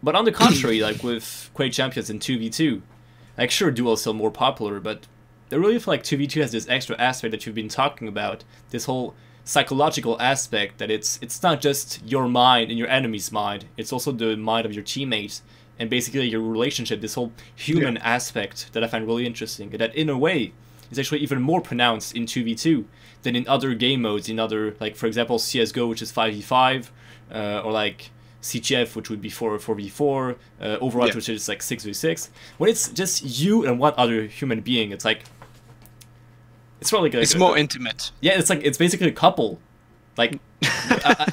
But on the contrary, like with Quake Champions and 2v2, like sure, duel is still more popular, but I really feel like 2v2 has this extra aspect that you've been talking about, this whole psychological aspect that it's not just your mind and your enemy's mind, it's also the mind of your teammates. and basically your relationship, this whole human aspect that I find really interesting, and that in a way is actually even more pronounced in 2v2 than in other game modes, in other, like for example CSGO, which is 5v5, or like CTF, which would be 4v4, Overwatch, which is like 6v6. When it's just you and one other human being, it's like, it's probably like it's more intimate. Yeah, it's like, it's basically a couple. Like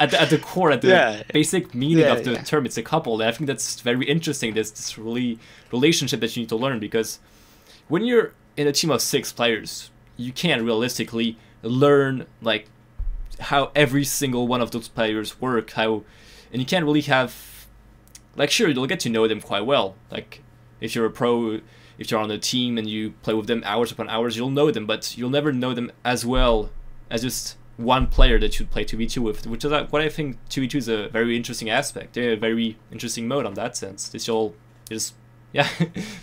at the core, at the basic meaning of the term, it's a couple. And I think that's very interesting. There's this really relationship that you need to learn, because when you're in a team of 6 players, you can't realistically learn like how every single one of those players work, and you can't really have, like, sure, you'll get to know them quite well. Like if you're a pro, if you're on a team and you play with them hours upon hours, you'll know them, but you'll never know them as well as just one player that you'd play 2v2 with, which is what I think 2v2 is a very interesting aspect, a very interesting mode on that sense. This all is,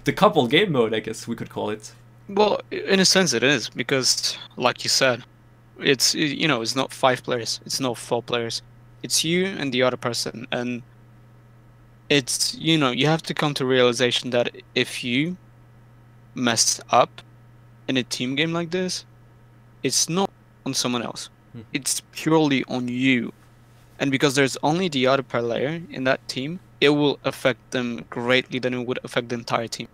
the couple game mode, I guess we could call it. Well, in a sense it is, because like you said, it's, you know, it's not 5 players, it's not 4 players, it's you and the other person, and it's, you know, you have to come to realization that if you mess up in a team game like this, it's not on someone else. It's purely on you. And because there's only the other player in that team, it will affect them greatly than it would affect the entire team.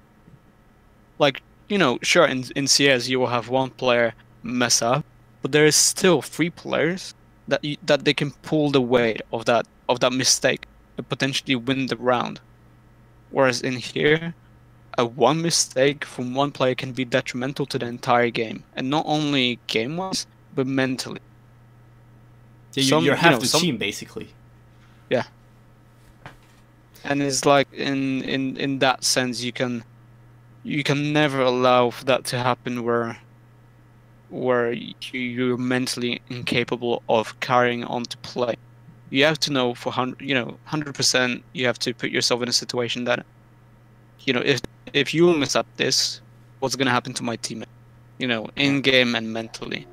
Like, you know, sure, in CS you will have one player mess up, but there is still 3 players that they can pull the weight of that mistake and potentially win the round. Whereas in here, a one mistake from one player can be detrimental to the entire game, and not only game-wise, but mentally. Yeah, you're half the team, basically. Yeah. And it's like, in that sense, you can never allow for that to happen where you're mentally incapable of carrying on to play. You have to know for 100%. You have to put yourself in a situation that, you know, if you mess up this, what's gonna happen to my teammate? You know, in game and mentally.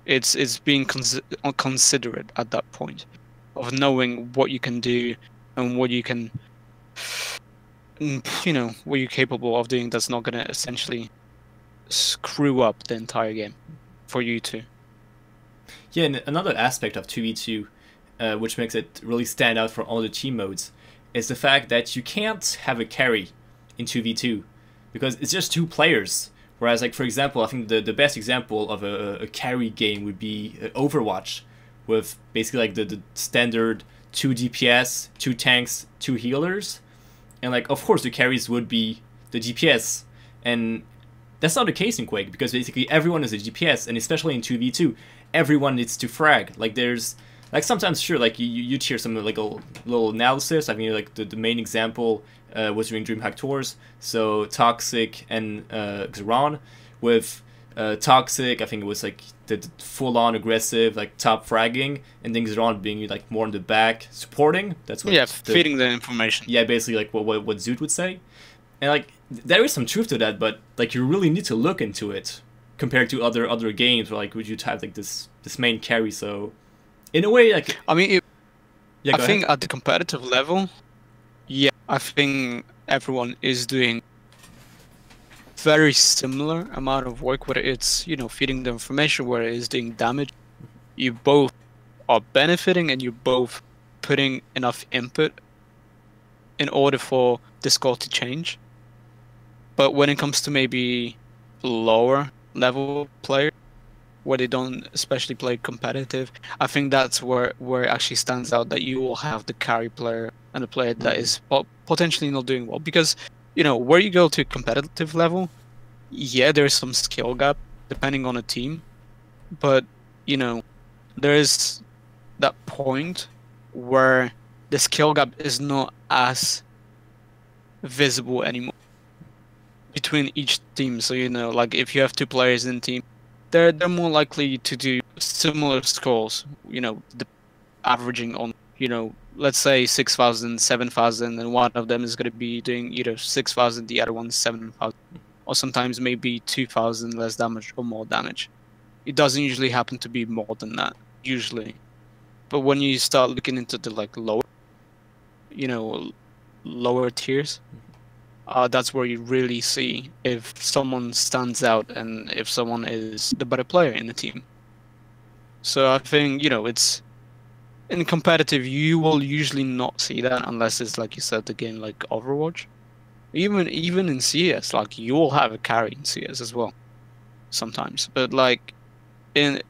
It's being considerate at that point of knowing what you can do and what you can, you know, what you're capable of doing that's not going to essentially screw up the entire game for you too. Yeah, and another aspect of 2v2, which makes it really stand out from all the team modes, is the fact that you can't have a carry in 2v2 because it's just 2 players. Whereas, like, for example, I think the best example of a carry game would be Overwatch, with basically like the standard 2 DPS, 2 tanks, 2 healers. And like, of course, the carries would be the DPS. And that's not the case in Quake, because basically everyone is a DPS, and especially in 2v2, everyone needs to frag. Like, there's, like, sometimes, sure, like, you'd hear some, like, a little analysis. I mean, like, the main example was during DreamHack Tours, so Toxic and Xeron. With Toxic, I think it was like the full-on aggressive, like, top fragging, and then Xeron being like more in the back supporting. That's what feeding the information. Yeah, basically like what Zoot would say. And like, there is some truth to that, but like, you really need to look into it compared to other games where, like, would you have like this main carry. So in a way, like, I mean, I think ahead. at the competitive level, yeah, I think everyone is doing very similar amount of work, whether it's, you know, feeding the information, whether it's doing damage. You both are benefiting and you're both putting enough input in order for the score to change. But when it comes to maybe lower level players, where they don't especially play competitive, I think that's where it actually stands out that you will have the carry player and the player that is potentially not doing well. Because, you know, where you go to competitive level, yeah, there's some skill gap depending on a team, but, you know, there is that point where the skill gap is not as visible anymore between each team. So, you know, like, if you have 2 players in a team, they're more likely to do similar scores, you know, averaging on, you know, let's say 6,000, 7,000, and one of them is going to be doing either 6,000, the other one 7,000, or sometimes maybe 2,000 less damage or more damage. It doesn't usually happen to be more than that, usually. But when you start looking into the, like, lower, you know, lower tiers, that's where you really see if someone stands out and if someone is the better player in the team. So I think, it's in competitive, you will usually not see that unless it's like you said, the game like Overwatch. Even in CS, like you will have a carry in CS as well, sometimes. But like in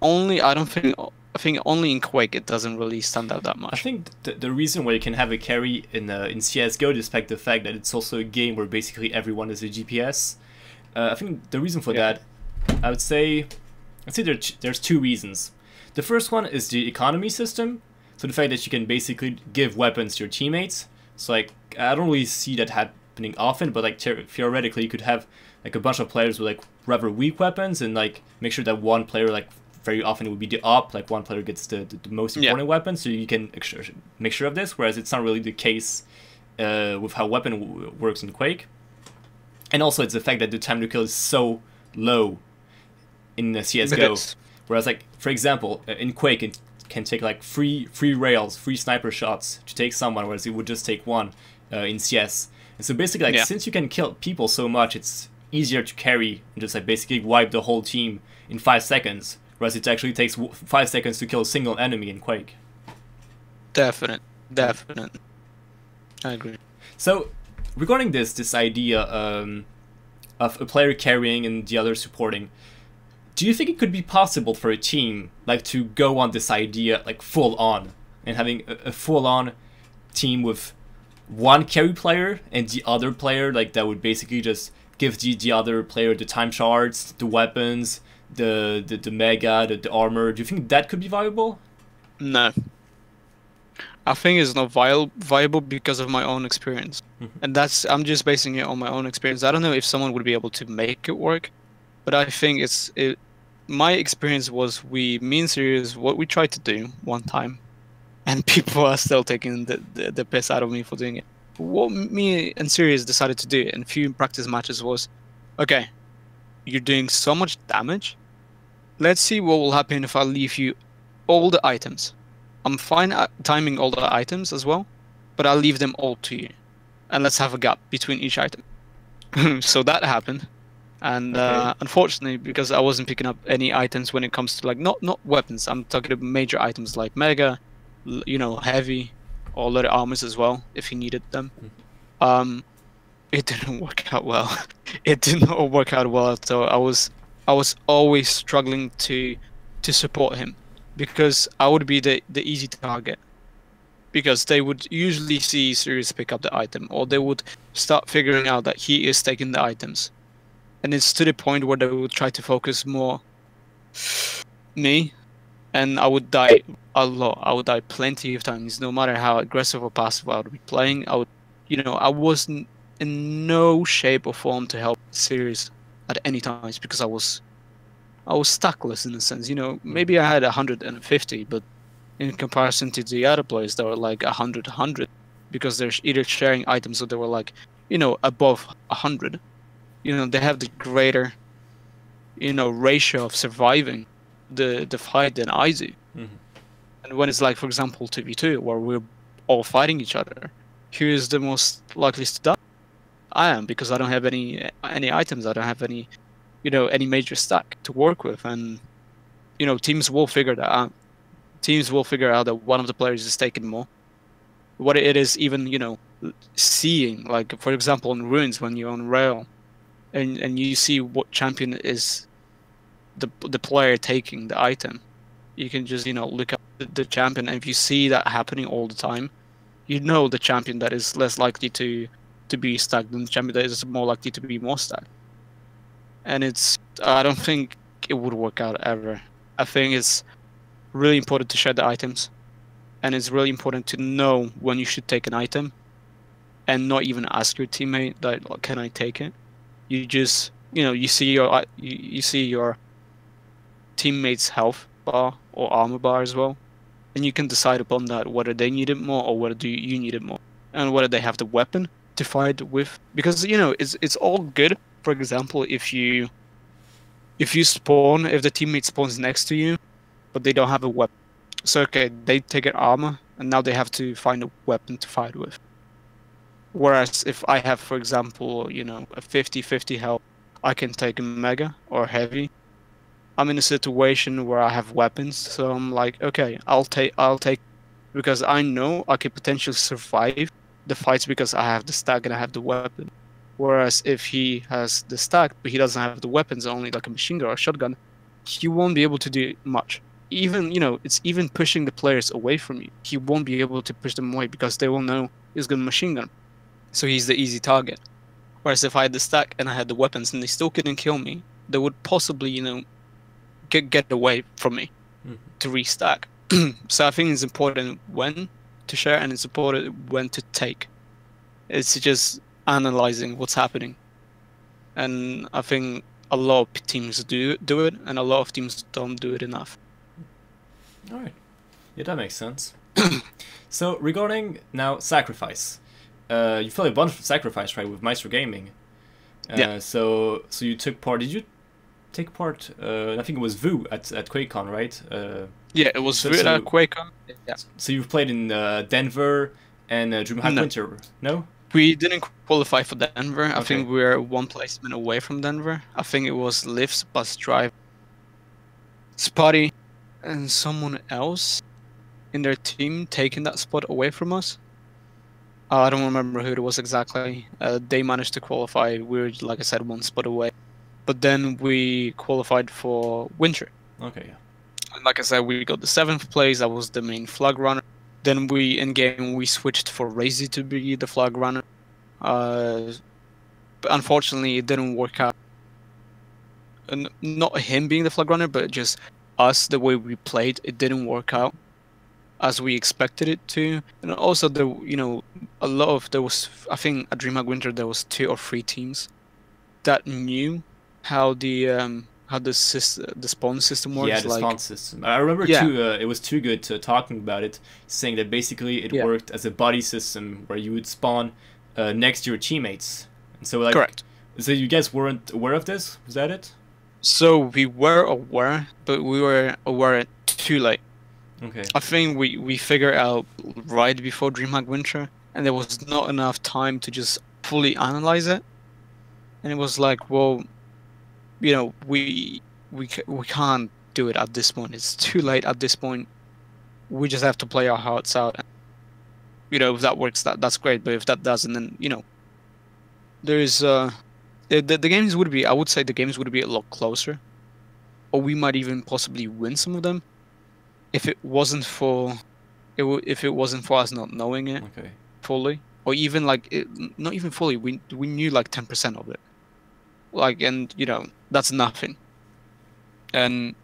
only, I think only in Quake it doesn't really stand out that much. I think the reason why you can have a carry in CS:GO, despite the fact that it's also a game where basically everyone is a GPS. I think the reason for that, I'd say there's two reasons. The first one is the economy system, so the fact that you can basically give weapons to your teammates. So like I don't really see that happening often, but like theoretically you could have like a bunch of players with like rather weak weapons and like make sure that one player, like very often it would be the op, like one player gets the most important weapon, so you can make sure of this, whereas it's not really the case with how weapon works in Quake. And also it's the fact that the time to kill is so low in CSGO, whereas like for example in Quake it can take like three rails, 3 sniper shots to take someone, whereas it would just take one in CS. And so basically like since you can kill people so much, it's easier to carry and just like basically wipe the whole team in 5 seconds, whereas it actually takes 5 seconds to kill a single enemy in Quake. Definite. I agree. So regarding this idea of a player carrying and the other supporting, do you think it could be possible for a team like to go on this idea like full on and having a full on team with one carry player and the other player like that would basically just give the other player the time shards, the weapons, the mega, the armor? Do you think that could be viable? No. I think it's not viable because of my own experience. And I'm just basing it on my own experience. I don't know if someone would be able to make it work, but I think my experience was me and Sirius, what we tried to do one time, and people are still taking the piss out of me for doing it. What me and Sirius decided to do in a few practice matches was, okay, you're doing so much damage. Let's see what will happen if I leave you all the items. I'm fine at timing all the items as well, but I'll leave them all to you. And let's have a gap between each item. So that happened. And unfortunately, because I wasn't picking up any items when it comes to like, not weapons, I'm talking about major items like mega, heavy, or a lot of armors as well, if you needed them. It didn't work out well. It did not work out well. So I was always struggling to support him, because I would be the easy target, because they would usually see Sirius pick up the item, or they would start figuring out that he is taking the items, and it's to the point where they would try to focus more me, and I would die a lot. I would die plenty of times, no matter how aggressive or passive I would be playing. I wasn't in no shape or form to help Sirius at any times, because I was stackless in a sense. Maybe I had 150, but in comparison to the other players, they were like 100, because they're either sharing items or they were like, above 100. They have the greater, ratio of surviving the fight than I do. And when it's like, for example, 2v2, where we're all fighting each other, who is the most likely to die? I am, because I don't have any items. I don't have any any major stack to work with, and teams will figure that out. Teams will figure out that one of the players is taking more. What it is, even seeing, like for example in ruins, when you're on rail and you see what champion is the player taking the item, you can just look up the champion, and if you see that happening all the time, the champion that is less likely to be stacked than the champion that is more likely to be more stacked. And I don't think it would work out ever. I think it's really important to share the items, and it's really important to know when you should take an item, and not even ask your teammate that, can I take it? You just you see your teammate's health bar or armor bar as well, and you can decide upon that whether they need it more or whether you need it more, and whether they have the weapon to fight with, because it's all good. For example, if you spawn, if the teammate spawns next to you, but they don't have a weapon, so okay, they take an armor, and now they have to find a weapon to fight with. Whereas if I have, for example, a 50-50 health, I can take a mega or heavy. I'm in a situation where I have weapons, so I'm like, okay, I'll take, because I know I could potentially survive the fights because I have the stack and I have the weapon. Whereas if he has the stack but he doesn't have the weapons, only like a machine gun or a shotgun, he won't be able to do much. Even it's even pushing the players away from you. He won't be able to push them away because they will know he's got a machine gun, so he's the easy target. Whereas if I had the stack and I had the weapons and they still couldn't kill me, they would possibly get away from me to restack. So I think it's important when to share and it's important when to take. It's just analyzing what's happening, and I think a lot of teams do it, and a lot of teams don't do it enough. All right, yeah, that makes sense. So regarding now sacrifice, you played a bunch of sacrifice, right, with Maestro Gaming. Yeah. So you took part. Did you take part? I think it was VU at QuakeCon, right? Yeah, it was VU at QuakeCon. Yeah. So you've played in Denver and DreamHack Winter, no? We didn't qualify for Denver. I think we were one placement away from Denver. I think it was Lyft's bus drive, Spotty, and someone else in their team taking that spot away from us. I don't remember who it was exactly. They managed to qualify. We were, like I said, one spot away. But then we qualified for Winter. Okay, yeah. And like I said, we got the 7th place. That was the main flag runner. Then in game we switched for Razy to be the flag runner. But unfortunately, it didn't work out. And not him being the flag runner, but just us, the way we played, it didn't work out as we expected it to. And also, there was, I think at DreamHack Winter there was 2 or 3 teams that knew how the spawn system works. Yeah, the spawn system. I remember too. It was too good to talking about it, saying that basically it worked as a buddy system where you would spawn next to your teammates. And so like, correct. So you guys weren't aware of this? Was that it? So we were aware, but we were aware too late. Okay. I think we figured out right before DreamHack Winter, and there was not enough time to just fully analyze it. And it was like, well, we can't do it at this point. It's too late at this point. We just have to play our hearts out. If that works, that's great. But if that doesn't, then there's the games would be. I would say the games would be a lot closer, or we might even possibly win some of them, if it wasn't for us not knowing it fully, or even not even fully. We knew like 10% of it. And that's nothing. And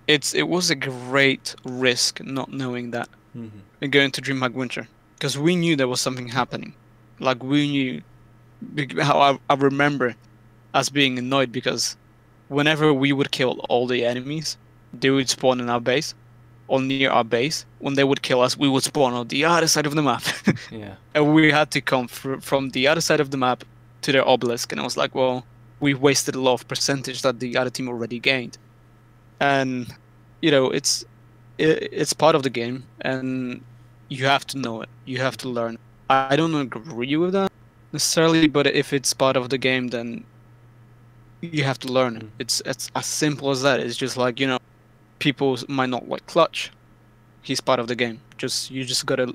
it was a great risk not knowing that and going to DreamHack Winter, because we knew there was something happening. Like, we knew how I remember us being annoyed because whenever we would kill all the enemies, they would spawn in our base or near our base. When they would kill us, we would spawn on the other side of the map. Yeah. And we had to come from the other side of the map to their obelisk, and I was like, well, we wasted a lot of percentage that the other team already gained. And it's part of the game, and you have to know it. You have to learn. I don't agree with that necessarily, but if it's part of the game, then you have to learn it. It's as simple as that. It's just like, people might not like Clutch. He's part of the game. You just gotta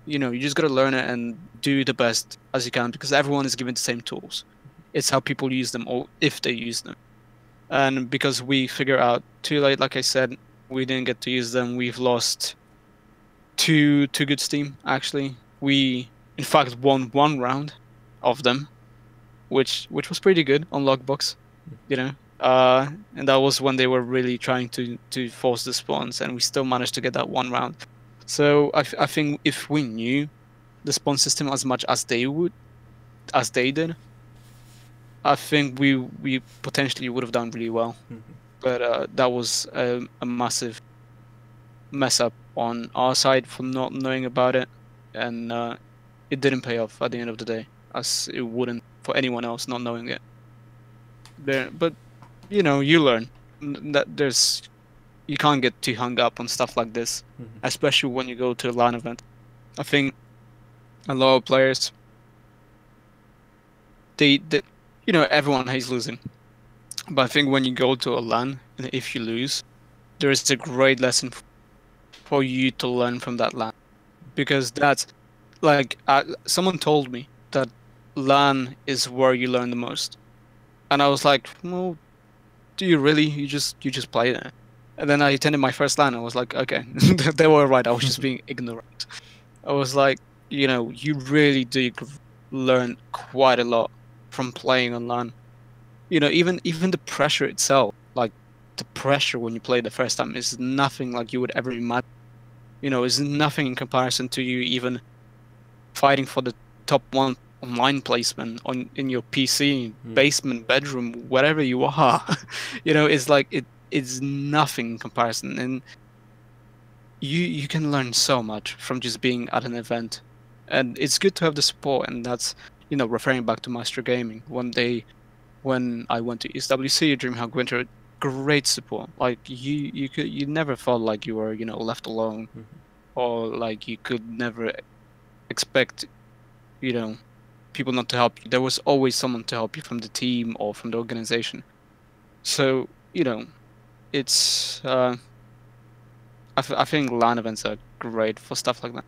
learn it and do the best as you can, because everyone is given the same tools. It's how people use them, or if they use them. And because we figure out too late, like I said, we didn't get to use them. We've lost two good Steam, actually. We, in fact, won 1 round of them, which was pretty good on Logbox, and that was when they were really trying to force the spawns, and we still managed to get that 1 round. So I think if we knew the spawn system as much as they did, I think we potentially would have done really well. But that was a massive mess up on our side for not knowing about it, and it didn't pay off at the end of the day, as it wouldn't for anyone else not knowing it. But you learn that you can't get too hung up on stuff like this, especially when you go to a LAN event. I think A lot of players, they you know, everyone hates losing. But I think when you go to a LAN, and if you lose, there is a great lesson for you to learn from that LAN. Because that's, like, someone told me that LAN is where you learn the most. And I was like, well, do you really? You just play there. And then I attended my first LAN, and I was like, okay, they were right. I was just being ignorant. I was like, you know, you really do learn quite a lot from playing on LAN. You know, even the pressure itself, like the pressure when you play the first time is nothing like you would ever imagine. You know, is nothing in comparison to you even fighting for the top one online placement on in your PC, basement, bedroom, whatever you are. You know, it's like it's nothing in comparison, and you can learn so much from just being at an event, and it's good to have the support. And that's, you know, referring back to Master Gaming. One day when I went to SWC, DreamHack Winter, great support. Like you never felt like you were, you know, left alone, or like you could never expect, you know, people not to help you. There was always someone to help you from the team or from the organization. So, you know, it's I think LAN events are great for stuff like that.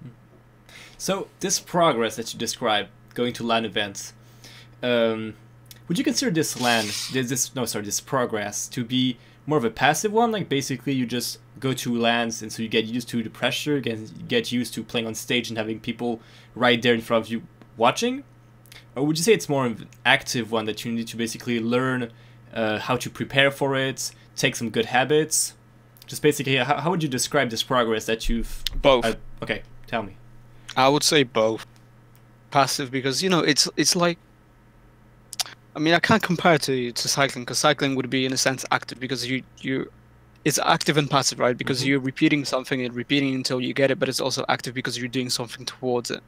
So this progress that you described, going to LAN events, would you consider this progress to be more of a passive one? Like basically you just go to LANs and so you get used to the pressure, get used to playing on stage and having people right there in front of you watching? Or would you say it's more of an active one that you need to basically learn how to prepare for it, take some good habits? Just basically, how would you describe this progress that you've... Both. Okay, tell me. I would say both. Passive because, you know, it's like, I mean, I can't compare it to cycling, because cycling would be in a sense active because you it's active and passive, right? Because you're repeating something and repeating until you get it, but it's also active because you're doing something towards it,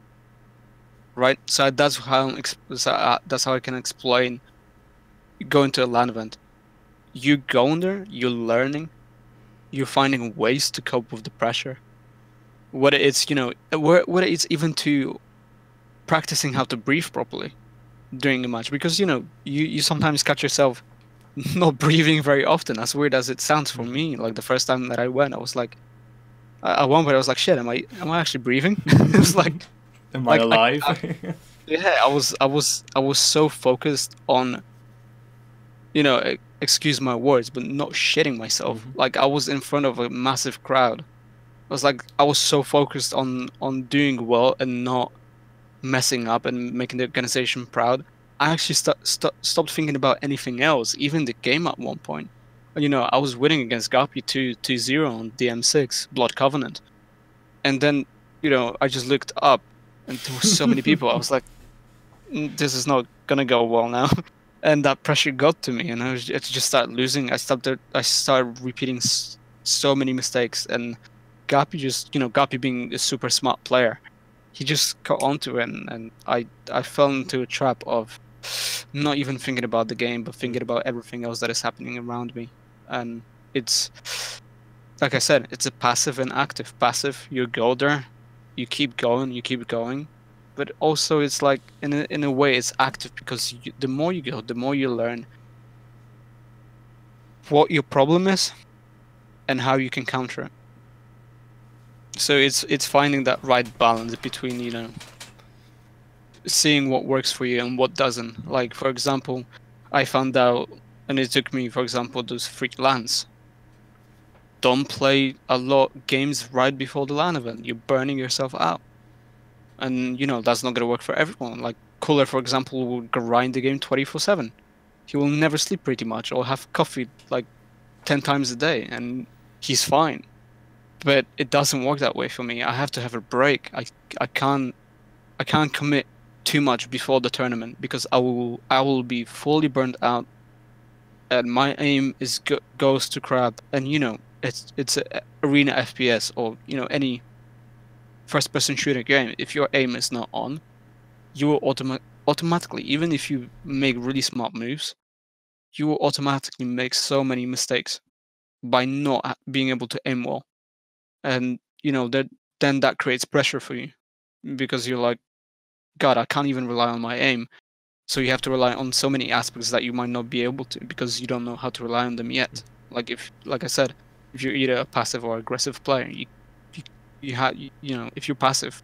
right? So that's how I can explain going to a LAN event. You go in there, you're learning, you're finding ways to cope with the pressure. Whether it's, you know, whether it's even to practicing how to breathe properly during a match, because, you know, you sometimes catch yourself not breathing very often, as weird as it sounds for me. Like the first time that I went, I was like, at one point I was like, shit, am I actually breathing? It was like, am I alive? Yeah, I was so focused on, you know, excuse my words, but not shitting myself. Like I was in front of a massive crowd. I was so focused on doing well and not messing up and making the organization proud. I actually stopped thinking about anything else, even the game at one point. You know, I was winning against Gapi 2-0 on DM6 Blood Covenant, and then, you know, I just looked up and there were so many people. I was like, this is not gonna go well now. And that pressure got to me, and I just started losing. I started repeating so many mistakes, and Gapi just, you know, Gapi being a super smart player, he just got onto it, and I fell into a trap of not even thinking about the game, but thinking about everything else that is happening around me. And it's, like I said, it's a passive and active. Passive, you go there, you keep going, but also it's like in a way it's active because the more you go, the more you learn what your problem is and how you can counter it. So it's finding that right balance between, you know, seeing what works for you and what doesn't. Like, for example, I found out, and it took me, for example, those free LANs. Don't play a lot games right before the LAN event. You're burning yourself out. And, you know, that's not going to work for everyone. Like, Cooler, for example, will grind the game 24/7. He will never sleep pretty much, or have coffee like 10 times a day, and he's fine. But it doesn't work that way for me. I have to have a break. I can't commit too much before the tournament, because I will be fully burned out, and my aim goes to crap. And, you know, it's a arena FPS, or, you know, any first person shooter game. If your aim is not on, you will automatically, even if you make really smart moves, you will automatically make so many mistakes by not being able to aim well. And, you know, then that creates pressure for you, because you're like, God, I can't even rely on my aim. So you have to rely on so many aspects that you might not be able to because you don't know how to rely on them yet. Like I said, if you're either a passive or aggressive player, if you're passive,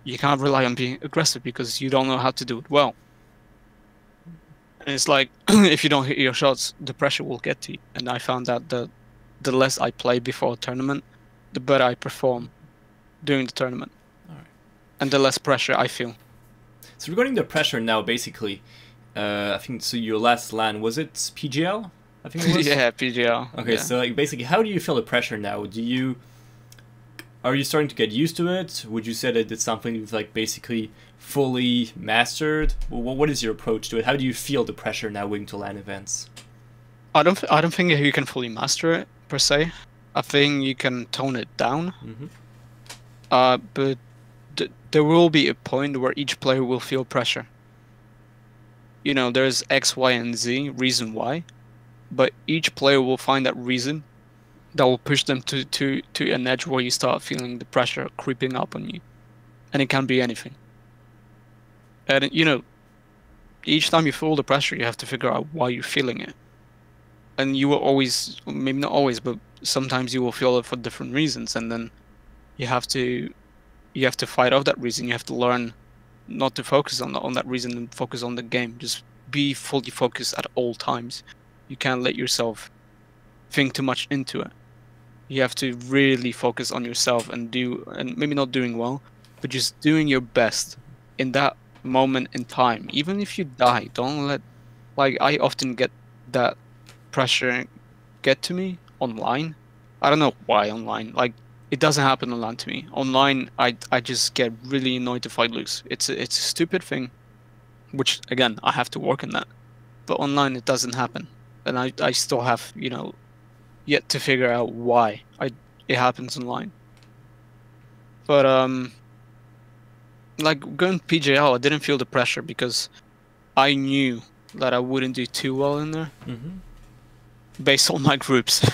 you can't rely on being aggressive because you don't know how to do it well. And it's like if you don't hit your shots, the pressure will get to you. And I found that the less I play before a tournament, the better I perform during the tournament. All right. And the less pressure I feel. So regarding the pressure now, basically, I think so. Your last LAN, was it PGL? I think it was. Yeah, PGL. Okay, yeah. so like basically, how do you feel the pressure now? Are you starting to get used to it? Would you say that it's something you've like basically fully mastered? What is your approach to it? How do you feel the pressure now going to LAN events? I don't think you can fully master it per se. I think you can tone it down. But there will be a point where each player will feel pressure. You know, there's X, Y, and Z reason why, but each player will find that reason that will push them to an edge where you start feeling the pressure creeping up on you, and it can be anything. And you know, each time you feel the pressure, you have to figure out why you're feeling it. And you will always, maybe not always, but sometimes you will feel it for different reasons, and then you have to fight off that reason. You have to learn not to focus on that reason and focus on the game. Just be fully focused at all times. You can't let yourself think too much into it. You have to really focus on yourself and maybe not doing well, but just doing your best in that moment in time. Even if you die, don't let, like, I often get that pressure get to me online. I don't know why online. Like, it doesn't happen online to me. Online, I just get really annoyed if I lose. It's a stupid thing, which again I have to work on that. But online it doesn't happen, and I still have, you know, yet to figure out why it happens online. But like going PJL, I didn't feel the pressure because I knew that I wouldn't do too well in there, based on my groups.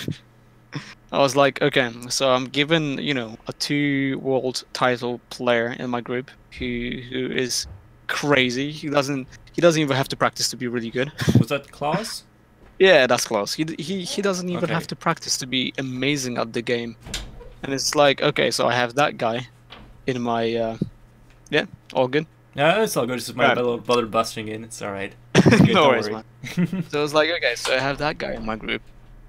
I was like, okay, so I'm given, you know, a 2 world title player in my group who is crazy. He doesn't even have to practice to be really good. Was that Klaus? Yeah, that's Klaus. He doesn't even have to practice to be amazing at the game. And it's like, okay, so I have that guy in my yeah, all good. No, it's all good. It's just my brother busting in. It's all right. No worries, man. So it's like, okay, so I have that guy in my group.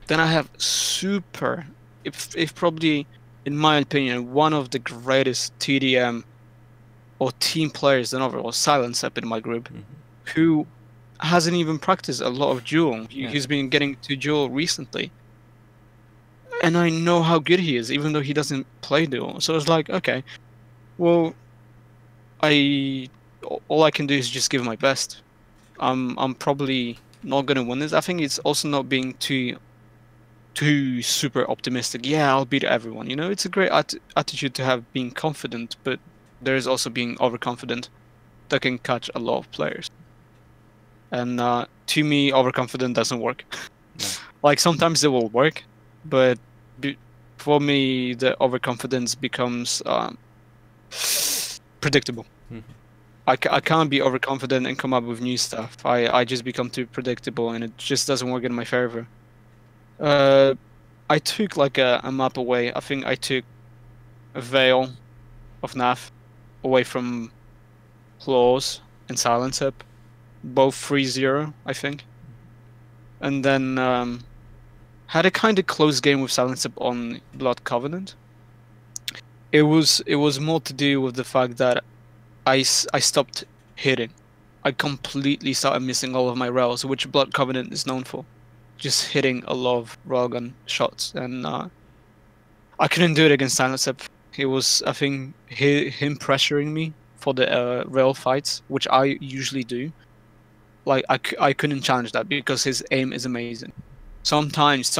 Then I have super, if probably, in my opinion, one of the greatest TDM or team players than ever, or Silence Up in my group, who hasn't even practiced a lot of duel. He's been getting to duel recently. And I know how good he is, even though he doesn't play duel. So it's like, okay, well, all I can do is just give my best. I'm probably not gonna win this. I think it's also not being too super optimistic. Yeah, I'll beat everyone. You know, it's a great attitude to have, being confident, but there is also being overconfident that can catch a lot of players. And to me, overconfident doesn't work. No. Like, sometimes it will work, but for me, the overconfidence becomes predictable. I can't be overconfident and come up with new stuff. I just become too predictable, and it just doesn't work in my favor. I took like a map away. I think I took a Veil of NAF away from Claws and Silence Up, both 3-0, I think. And then had a kind of close game with Silence Up on Blood Covenant. It was more to do with the fact that I stopped hitting. I completely started missing all of my rails, which Blood Covenant is known for. Just hitting a lot of railgun shots, and I couldn't do it against Silence Up. It was, I think, him pressuring me for the rail fights, which I usually do. Like, I couldn't challenge that because his aim is amazing. Sometimes,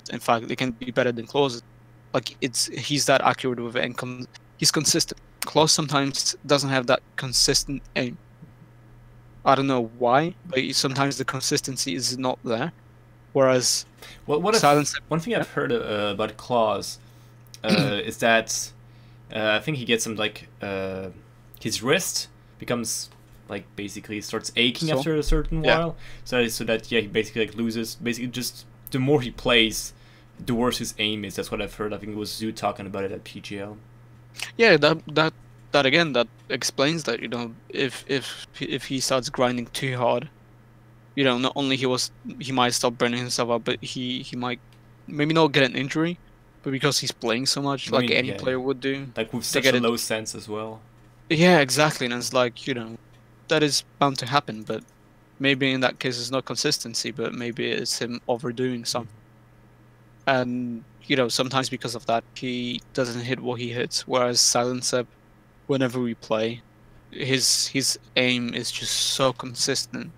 in fact, it can be better than Claws. Like, he's that accurate with it, and he's consistent. Claws sometimes doesn't have that consistent aim. I don't know why, but sometimes the consistency is not there. Whereas, one thing I've heard about Claws is that I think he gets some like his wrist, becomes like basically starts aching after a certain while. So that he basically like loses. Basically, just the more he plays, the worse his aim is. That's what I've heard. I think it was Zoo talking about it at PGL. Yeah, that again, that explains that, you know, if he starts grinding too hard, you know, not only he might stop burning himself out, but he might maybe not get an injury, but because he's playing so much, like any player would do, like with such a low sense as well. Yeah, exactly, and it's like, you know, that is bound to happen, but maybe in that case it's not consistency, but maybe it's him overdoing something. And, you know, sometimes because of that, he doesn't hit what he hits, whereas Silencer, whenever we play, his aim is just so consistent.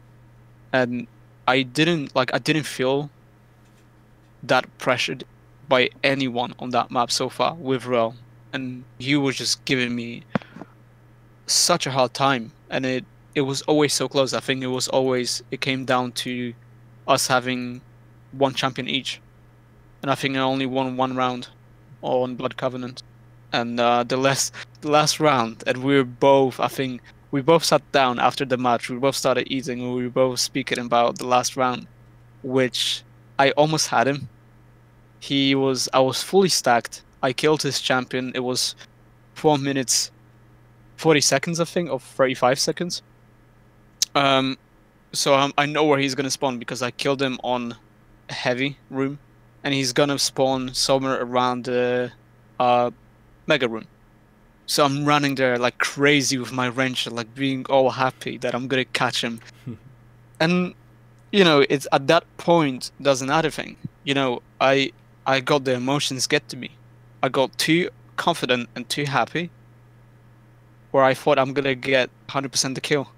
And I didn't feel that pressured by anyone on that map so far with Rel, and he was just giving me such a hard time, and it was always so close. I think it came down to us having one champion each, and I think I only won one round on Blood Covenant, and the last round, and I think we both sat down after the match, we both started eating, and we were both speaking about the last round, which I almost had him. I was fully stacked. I killed his champion. It was 4 minutes 40 seconds, I think, or 35 seconds. So I know where he's gonna spawn because I killed him on a heavy room, and he's gonna spawn somewhere around the mega room. So I'm running there like crazy with my wrench, like being all happy that I'm gonna catch him. And you know, it's at that point that's another thing. You know, I got the emotions get to me. I got too confident and too happy, where I thought I'm gonna get 100% the kill,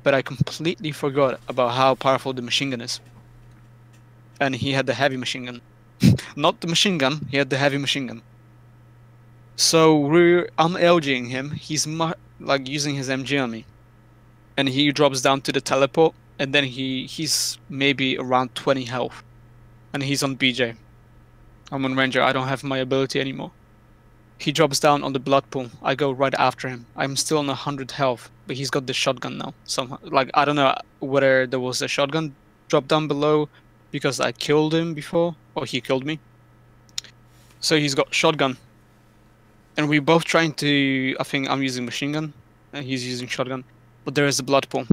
but I completely forgot about how powerful the machine gun is. And he had the heavy machine gun, not the machine gun. He had the heavy machine gun. So I'm LGing him. He's like using his MG on me, and he drops down to the teleport, and then he's maybe around 20 health, and he's on BJ. I'm on Ranger. I don't have my ability anymore. He drops down on the blood pool. I go right after him. I'm still on 100 health, but he's got the shotgun now. Somehow, like, I don't know whether there was a shotgun drop down below because I killed him before, or he killed me. So he's got shotgun, and we're both trying to. I think I'm using machine gun, and he's using shotgun, but there is a blood pool,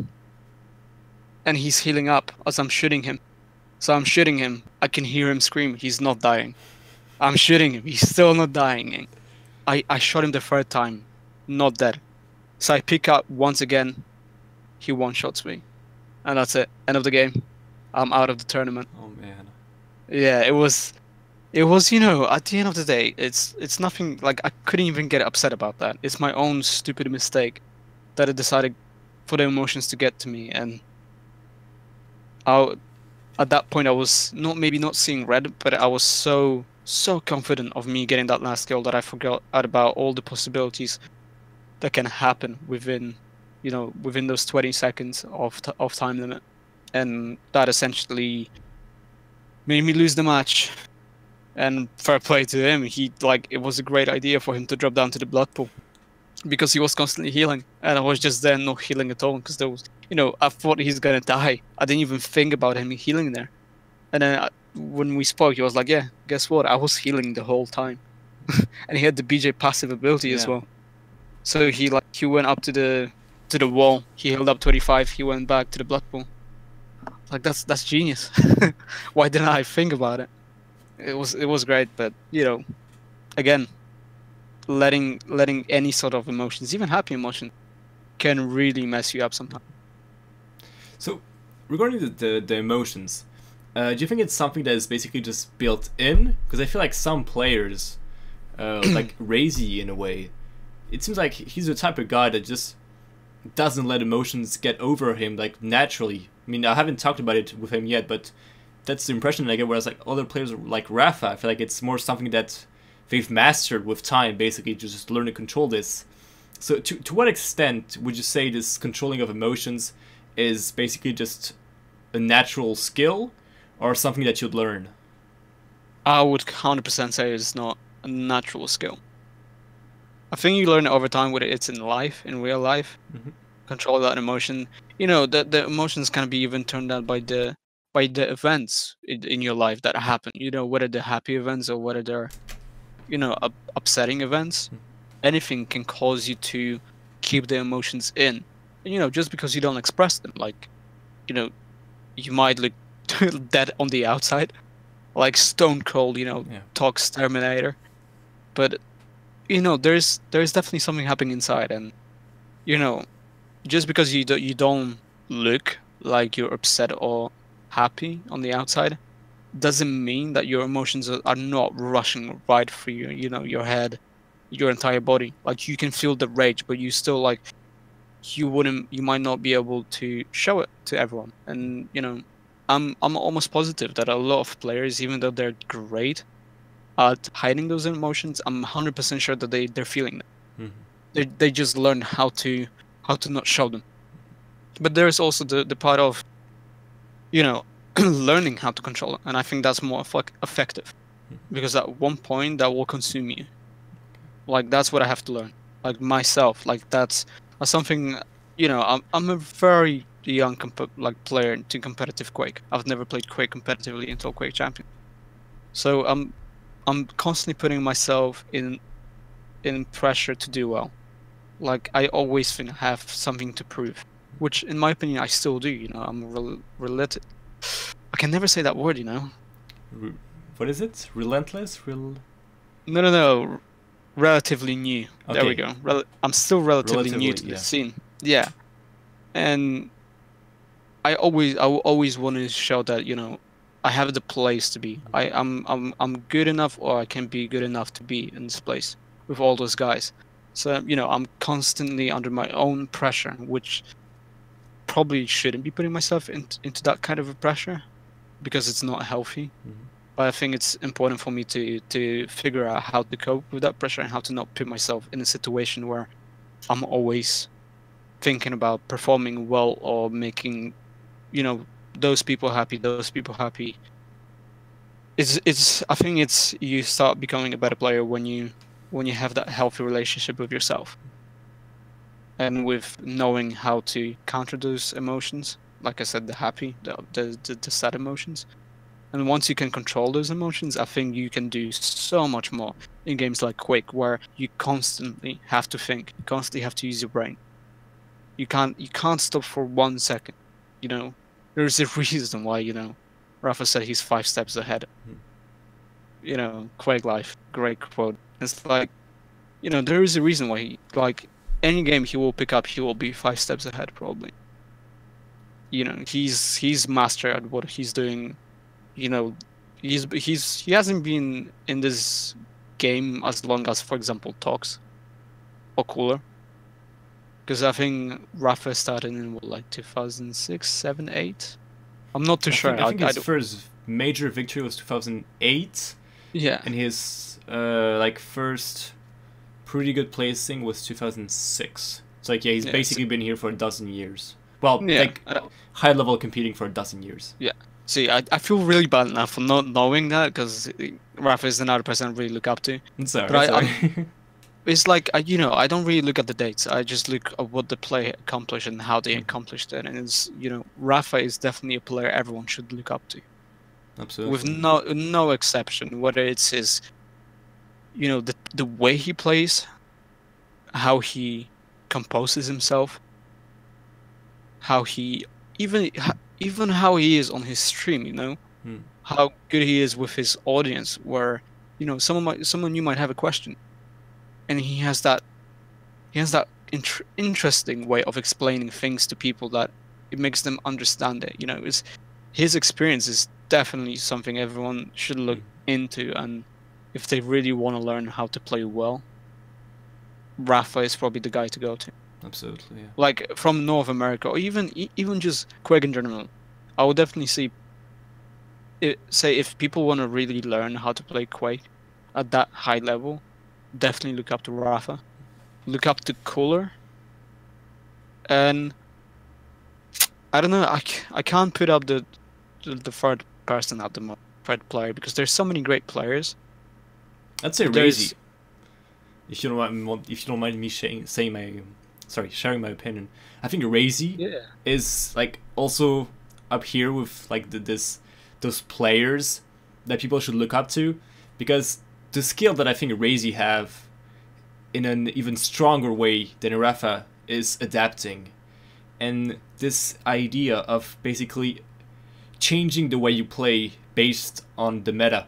and he's healing up as I'm shooting him. So I'm shooting him. I can hear him scream. He's not dying. I'm shooting him. He's still not dying. I shot him the third time, not dead. So I pick up once again. He one-shots me, and that's it. End of the game. I'm out of the tournament. Oh man. Yeah, it was, you know, at the end of the day, it's nothing, like, I couldn't even get upset about that. It's my own stupid mistake that I decided for the emotions to get to me, and at that point I was maybe not seeing red, but I was so confident of me getting that last kill that I forgot about all the possibilities that can happen within those 20 seconds of time limit, and that essentially made me lose the match. And fair play to him. It was a great idea for him to drop down to the blood pool, because he was constantly healing, and I was just there not healing at all, because there was, you know, I thought he's gonna die. I didn't even think about him healing there. And then when we spoke, he was like, yeah, guess what? I was healing the whole time. And he had the BJ passive ability as well. So he went up to the wall, he healed up 25, he went back to the blood pool. Like, that's genius. Why didn't I think about it? It was great, but you know, again, letting any sort of emotions, even happy emotions, can really mess you up sometimes. So, regarding the emotions, do you think it's something that is basically just built in? Because I feel like some players, like Razy in a way, it seems like he's the type of guy that just doesn't let emotions get over him, like, naturally. I mean, I haven't talked about it with him yet, but that's the impression that I get, whereas like other players like Rafa, I feel like it's more something that they've mastered with time, basically, to just learn to control this. So to what extent would you say this controlling of emotions is basically just a natural skill, or something that you'd learn? I would 100% say it's not a natural skill. I think you learn it over time, whether it's in real life. control that emotion. You know, the emotions can be even turned out by the events in your life that happen. You know, whether they're happy events or whether they're, you know, upsetting events. Anything can cause you to keep the emotions in. And, you know, just because you don't express them, like, you know, you might look dead on the outside, like stone cold, you know, Talks Terminator. But, you know, there's definitely something happening inside, and, you know, just because you don't look like you're upset or happy on the outside, doesn't mean that your emotions are not rushing right through you know, your head, your entire body. Like, you can feel the rage, but you still, like, you might not be able to show it to everyone. And, you know, I'm almost positive that a lot of players, even though they're great at hiding those emotions, I'm 100% sure that they're feeling them. They just learn how to not show them. But there's also the part of, you know, learning how to control it, and I think that's more effective, because at one point that will consume you. Like, that's what I have to learn, like, myself. Like, that's something, you know, I'm a very young player into competitive Quake. I've never played Quake competitively until Quake Champions, so I'm constantly putting myself in pressure to do well. Like, I always think I have something to prove, which in my opinion I still do. You know, I'm related. I can never say that word, you know. What is it? Relentless? No. Relatively new. Okay. There we go. I'm still relatively new to the scene. Yeah. And I will always want to show that, you know, I have the place to be. I'm good enough, or I can be good enough to be in this place with all those guys. So, you know, I'm constantly under my own pressure, which probably shouldn't be putting myself into that kind of a pressure, because it's not healthy. But I think it's important for me to figure out how to cope with that pressure, and how to not put myself in a situation where I'm always thinking about performing well or making, you know, those people happy. I think it's you start becoming a better player when you have that healthy relationship with yourself, and with knowing how to counter those emotions. Like I said, the happy, the sad emotions. And once you can control those emotions, I think you can do so much more in games like Quake, where you constantly have to think, you constantly have to use your brain. You can't stop for 1 second. You know, there's a reason why, you know, Rafa said he's 5 steps ahead. You know, Quake Life, great quote. It's like, you know, there is a reason why like, any game he will pick up, he will be 5 steps ahead probably. You know, he's master at what he's doing. You know, he hasn't been in this game as long as, for example, Tox or Cooler, because I think Rafa started in what, like 2006, 7, 8. I'm not too sure. I think his first major victory was 2008. Yeah. And his like first pretty good placing was 2006. So like, yeah, he's basically been here for a dozen years. Well, like high level competing for a dozen years. Yeah. See, I feel really bad now for not knowing that, because Rafa is another person I really look up to. Sorry. It's like, you know, I don't really look at the dates. I just look at what the player accomplished and how they accomplished it. And it's, you know, Rafa is definitely a player everyone should look up to. Absolutely. With no exception, whether it's his, you know, the way he plays, how he composes himself, how he even how he is on his stream, you know, how good he is with his audience, where, you know, someone you might have a question, and he has that interesting way of explaining things to people that it makes them understand it. You know, his experience is definitely something everyone should look into, and if they really want to learn how to play well, Rafa is probably the guy to go to. Absolutely, yeah. Like, from North America, or even just Quake in general, I would definitely say if people want to really learn how to play Quake at that high level, definitely look up to Rafa, look up to Cooler, and I don't know, I can't put up the third person at the moment, third player, because there's so many great players. I'd say Razy. If you don't mind me saying my sharing my opinion. I think Razy is like also up here with like those players that people should look up to, because the skill that I think Razy have in an even stronger way than Rafa is adapting, and this idea of basically changing the way you play based on the meta.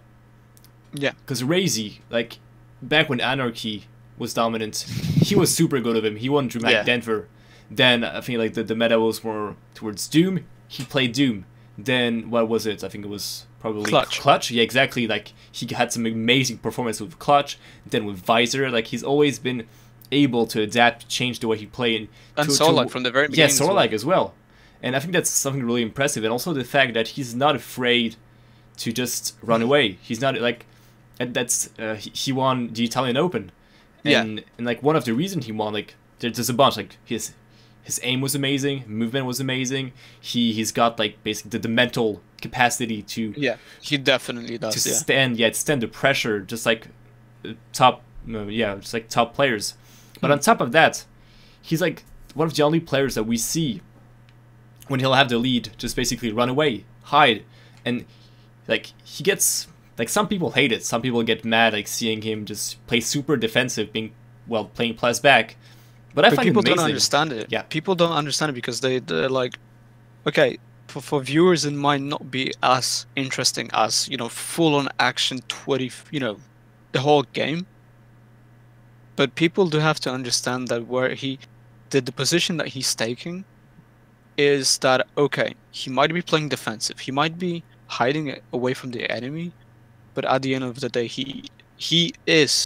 Yeah. Because Razy, like back when Anarchy was dominant, he was super good of him. He won Dramatic Denver. Then I think like the meta was more towards Doom. He played Doom. Then what was it? I think it was probably Clutch. Yeah, exactly. Like he had some amazing performance with Clutch. Then with Visor, like he's always been able to adapt, change the way he played. And Sorlag from the very beginning. Yeah, Sorlag as well. And I think that's something really impressive. And also the fact that he's not afraid to just run away. He's not like, and that's he won the Italian Open. And like one of the reasons he won, like there's a bunch, like his aim was amazing, movement was amazing. He's got like basically the mental capacity to he definitely does to stand the pressure, just like top players. But on top of that, he's like one of the only players that we see when he'll have the lead just basically run away, hide, and like he gets like some people hate it, some people get mad like seeing him just play super defensive, playing plus back. But I find people it amazing. Don't understand it. Yeah, people don't understand it because they're like, okay, for viewers it might not be as interesting as full on action 20, the whole game. But people do have to understand that where the position that he's taking is that, okay, he might be playing defensive, he might be hiding away from the enemy, but at the end of the day, he is,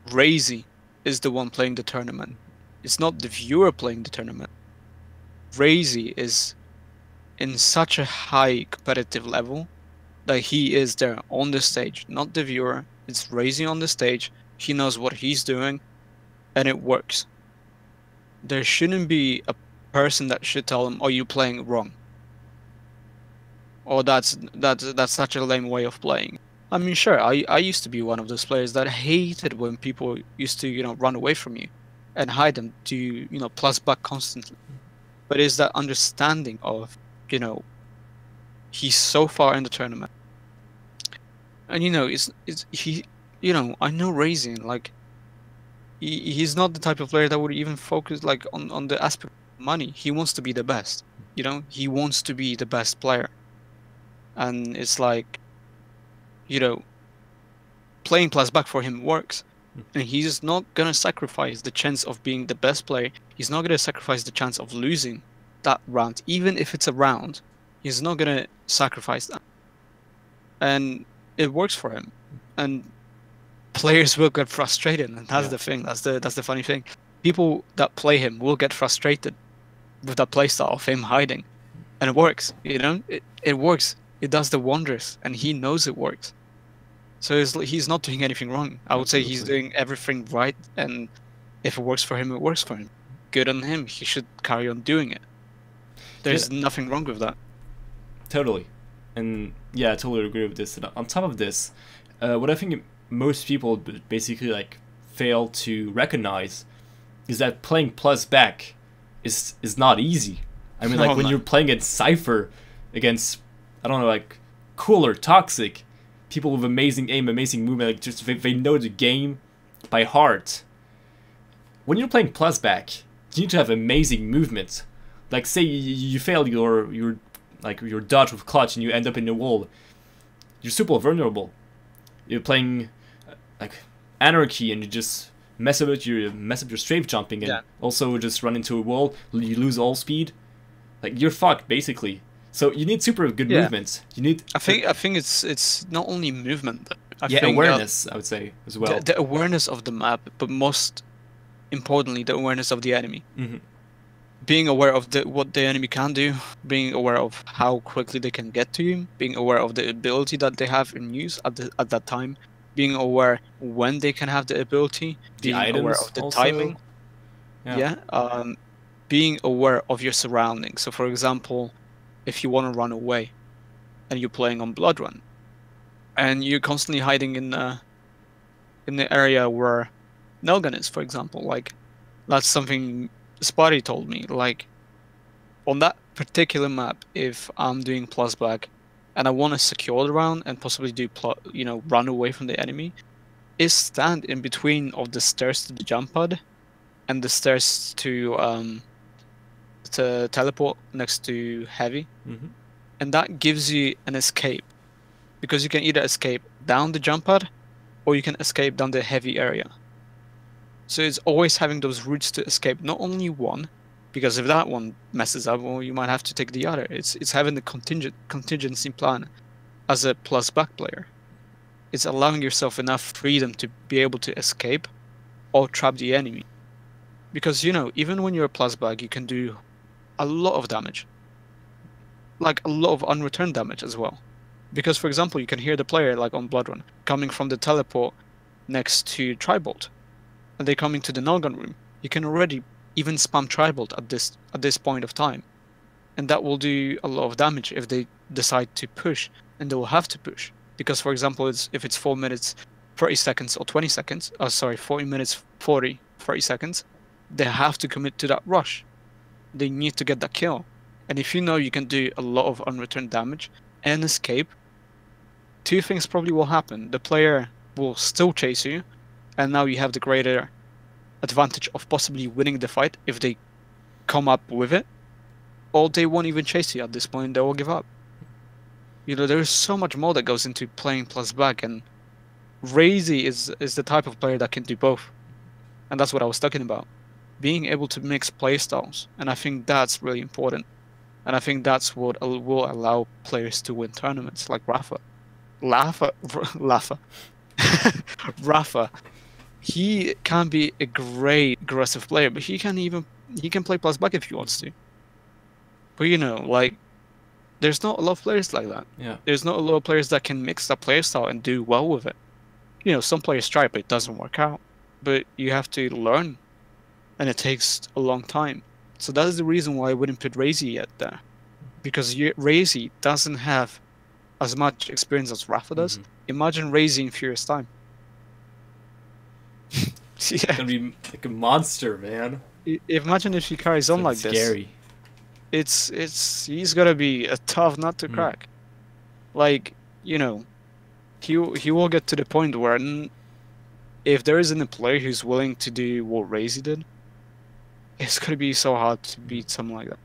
Razy is the one playing the tournament. It's not the viewer playing the tournament. Razy is in such a high competitive level that he is there on the stage, not the viewer. It's Razy on the stage. He knows what he's doing, and it works. There shouldn't be a person that should tell him, "Oh, you're playing wrong," or that's such a lame way of playing. I mean, sure, I used to be one of those players that hated when people used to run away from you and hide them to plus back constantly. But it's that understanding of he's so far in the tournament, and I know Razy, like he's not the type of player that would even focus like on the aspect of money. He wants to be the best. He wants to be the best player, and it's like playing plus back for him works, and he's not gonna sacrifice the chance of being the best player. He's not gonna sacrifice the chance of losing that round, even if it's a round. He's not gonna sacrifice that, and it works for him. And players will get frustrated, and that's the thing. That's the funny thing. People that play him will get frustrated with that playstyle of him hiding, and it works. It works. It does the wonders, and he knows it works. So he's not doing anything wrong. I would say he's doing everything right, and if it works for him, it works for him. Good on him. He should carry on doing it. There's nothing wrong with that. Totally. And yeah, I totally agree with this. And on top of this, what I think most people basically like fail to recognize is that playing plus back is not easy. I mean, like when you're playing against Cypher, against I don't know, like Cooler, Toxic, people with amazing aim, amazing movement, like just they know the game by heart. When you're playing plus back, you need to have amazing movement. Like say you fail your dodge with Clutch and you end up in the wall, you're super vulnerable. You're playing like Anarchy and you just mess up your strafe jumping and also just run into a wall. You lose all speed, like you're fucked basically. So you need super good movement. You need. I think it's not only movement. I think awareness. I would say as well. The awareness of the map, but most importantly, the awareness of the enemy. Mm-hmm. Being aware of what the enemy can do, being aware of how quickly they can get to you, being aware of the ability that they have in use at that time, being aware when they can have the ability, being aware of the timing. Being aware of your surroundings. So, for example, if you want to run away, and you're playing on Blood Run, and you're constantly hiding in the area where Nelgan is, for example, like That's something Spotty told me. Like, on that particular map, if I'm doing plus back and I want to secure the round and possibly do run away from the enemy, is stand in between of the stairs to the jump pad and the stairs to teleport next to heavy, and that gives you an escape, because you can either escape down the jump pad or you can escape down the heavy area. So it's always having those routes to escape, not only one, because if that one messes up, well, you might have to take the other. It's having the contingency plan as a plus back player. It's allowing yourself enough freedom to be able to escape or trap the enemy. Because, even when you're a plus back, you can do a lot of damage. Like, a lot of unreturned damage as well. Because, for example, you can hear the player, like on Blood Run, coming from the teleport next to Tribolt. And they come into the Nulgun room. You can already even spam Tribolt at this point of time. And that will do a lot of damage if they decide to push. And they will have to push. Because, for example, if it's 4 minutes, 30 seconds, or 20 seconds, 40 minutes, 30 seconds, they have to commit to that rush. They need to get that kill. And if you know you can do a lot of unreturned damage and escape, two things probably will happen. The player will still chase you, and now you have the greater advantage of possibly winning the fight if they come up with it, or they won't even chase you at this point, they will give up. There is so much more that goes into playing plus back, and Razy is the type of player that can do both. And that's what I was talking about. Being able to mix playstyles, and I think that's really important. And I think that's what will allow players to win tournaments like Rafa. Rafa. He can be a great aggressive player, but he can play plus back if he wants to. But there's not a lot of players like that. Yeah. There's not a lot of players that can mix that playstyle and do well with it. Some players try, but it doesn't work out. But you have to learn, and it takes a long time. So that is the reason why I wouldn't put Razy yet there. Because Razy doesn't have as much experience as Rafa does. Imagine Razy in Furious Time. Yeah. It's gonna be like a monster, man. Imagine if he carries on like this. Scary. He's gonna be a tough nut to crack. He will get to the point where if there isn't a player who's willing to do what Razy did, it's gonna be so hard to beat someone like that.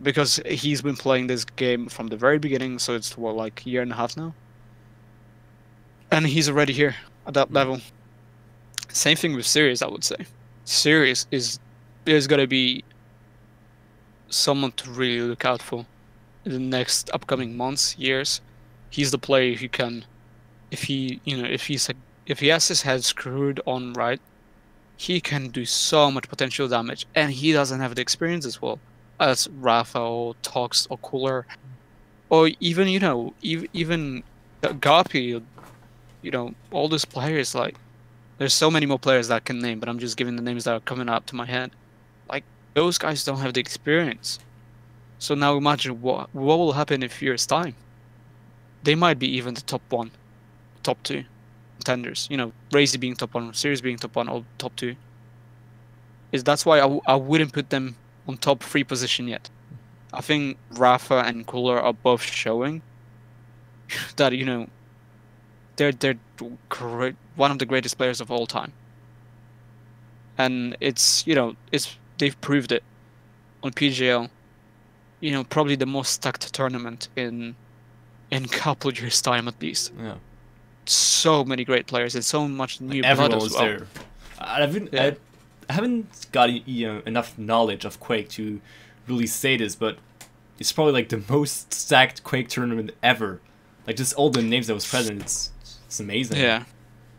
Because he's been playing this game from the very beginning, so it's a year and a half now. And he's already here at that level. Same thing with Sirius, I would say. Sirius is gonna be someone to really look out for in the next upcoming months, years. He's the player who can, if he has his head screwed on right, he can do so much potential damage, and he doesn't have the experience as well as Rafa or Tox or Cooler, or even even Garpy, all those players. There's so many more players that I can name, but I'm just giving the names that are coming up to my head. Those guys don't have the experience. So now imagine what will happen in a year's time. They might be even the top 1, top 2 contenders. Razy being top 1, Sirius being top 1, or top 2. That's why I wouldn't put them on top 3 position yet. I think Rafa and Cooler are both showing that they're great, one of the greatest players of all time. And they've proved it on PGL. Probably the most stacked tournament in a couple of years' time at least. Yeah. So many great players and so much new blood as well. There. I haven't got enough knowledge of Quake to really say this, but it's probably the most stacked Quake tournament ever. Just all the names that was present, it's amazing. Yeah,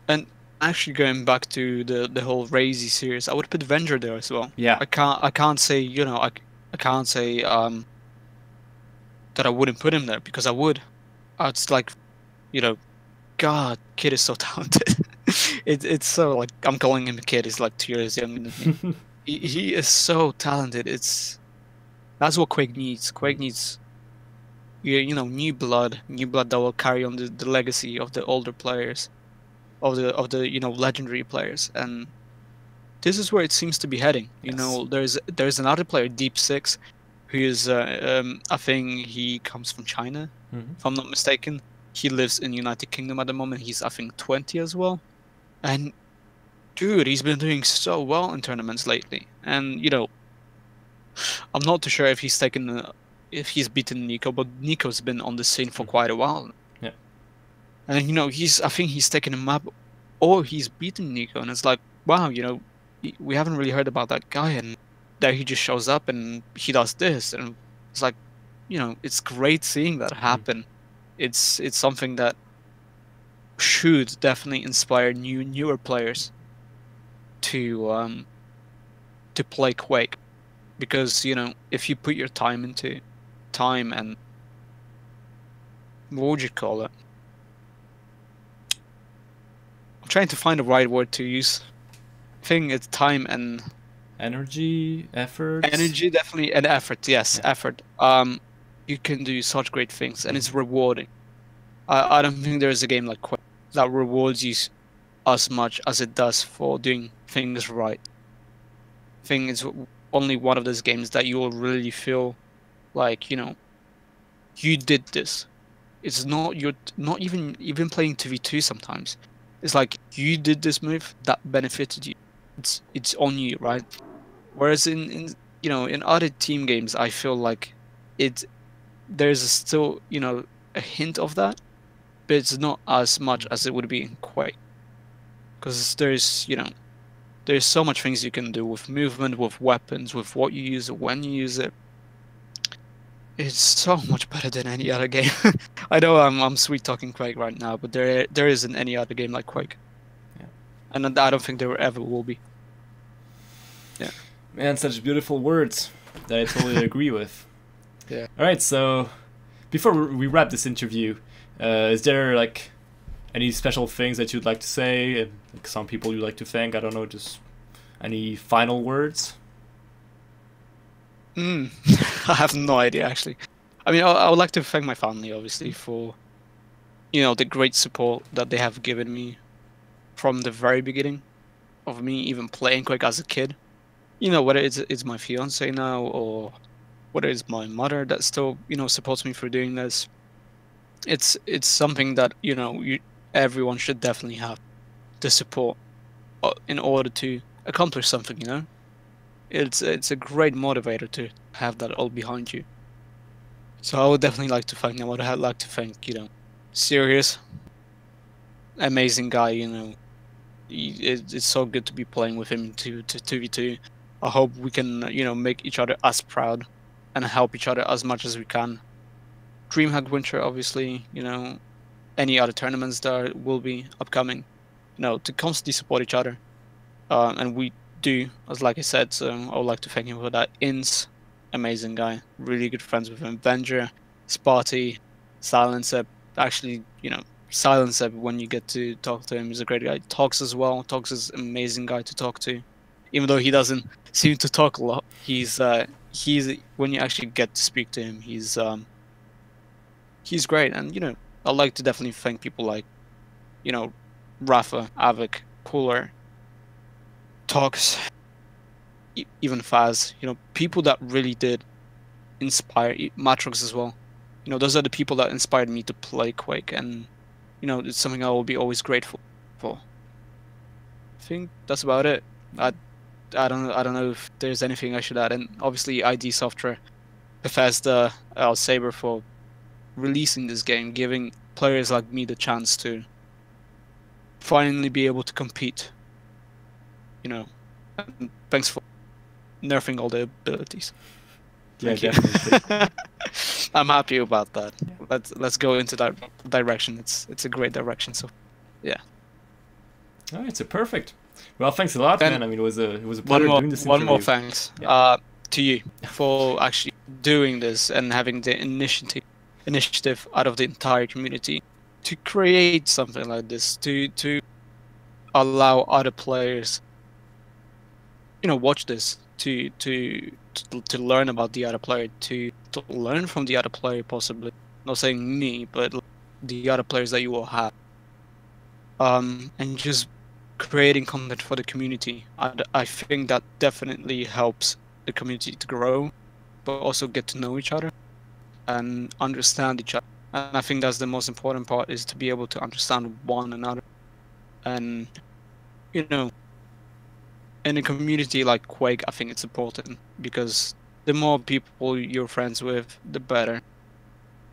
and actually going back to the whole Razy series, I would put Venger there as well. Yeah, I can't say I can't say that I wouldn't put him there, because I would. It's God, kid is so talented. It's so I'm calling him a kid. He's 2 years younger than me. he is so talented. That's what Quake needs. Quake needs new blood that will carry on the legacy of the older players, of the legendary players, and this is where it seems to be heading. You know, there's another player, Deep6, who is I think he comes from China, if I'm not mistaken. He lives in United Kingdom at the moment. He's I think 20 as well, and dude, he's been doing so well in tournaments lately. And you know, I'm not too sure if he's beaten Nico, but Nico's been on the scene for quite a while. Yeah. And you know, I think he's taken him up, or he's beaten Nico, and it's like, wow, you know, we haven't really heard about that guy, and there he just shows up and he does this, and it's like, you know, it's great seeing that happen. It's something that should definitely inspire newer players to play Quake, because you know, if you put your time and what would you call it? I'm trying to find the right word to use. I think it's time and energy, effort. Energy, definitely, and effort. Yes, effort. You can do such great things, and it's rewarding. I don't think there's a game like Quake that rewards you as much as it does for doing things right. I think it's only one of those games that you will really feel like, you know, you did this. It's not even playing 2v2 sometimes. It's like you did this move that benefited you. It's on you, right? Whereas in you know, in other team games, I feel like there's still, you know, a hint of that, but it's not as much as it would be in Quake, because there's, you know, there's so much things you can do with movement, with weapons, with what you use, when you use it. It's so much better than any other game. I know I'm sweet talking Quake right now, but there isn't any other game like Quake. Yeah. And I don't think there ever will be. Yeah. Man, such beautiful words that I totally agree with. Yeah. All right, so before we wrap this interview, is there like any special things that you'd like to say? And like, some people you'd like to thank? I don't know, just any final words? I have no idea, actually. I mean, I would like to thank my family, obviously, for, you know, the great support that they have given me from the very beginning of me even playing Quake as a kid. You know, whether it's my fiance now, or whether it's my mother that still, you know, supports me for doing this. It's something that, you know, everyone should definitely have the support in order to accomplish something, you know? It's a great motivator to have that all behind you. So I would definitely like to thank them. I would like to thank, you know, Sirius, amazing guy, you know. It's so good to be playing with him to 2v2. I hope we can, you know, make each other as proud and help each other as much as we can. DreamHack Winter, obviously, you know, any other tournaments that will be upcoming, you know, to constantly support each other. And we do, as like I said, so I would like to thank him for that. Ins, amazing guy, really good friends with him. Venger, Sparty, Silencer, actually, you know, Silencer, when you get to talk to him, is a great guy. Tox as well. Tox is an amazing guy to talk to, even though he doesn't seem to talk a lot. He's when you actually get to speak to him, he's great. And you know, I'd like to definitely thank people like, you know, Rafa, Avik, Cooler, Tox, even Phaz. You know, people that really did inspire. Matrox as well. You know, those are the people that inspired me to play Quake, and you know, it's something I will be always grateful for. I think that's about it. I don't know if there's anything I should add. And obviously, ID Software, Bethesda, Saber for releasing this game, giving players like me the chance to finally be able to compete. You know, and thanks for nerfing all the abilities. Yeah, definitely. I'm happy about that. Yeah. Let's go into that direction. It's a great direction. So, yeah. All right, so perfect. Well, thanks a lot, man. I mean, it was a pleasure doing this interview. One more thanks to you for actually doing this and having the initiative out of the entire community to create something like this, to allow other players, you know, watch this, to learn about the other player, to learn from the other player, possibly. Not saying me, but the other players that you will have. And just creating content for the community. I think that definitely helps the community to grow, but also get to know each other and understand each other. And I think that's the most important part, is to be able to understand one another. And, you know, in a community like Quake, I think it's important, because the more people you're friends with, the better.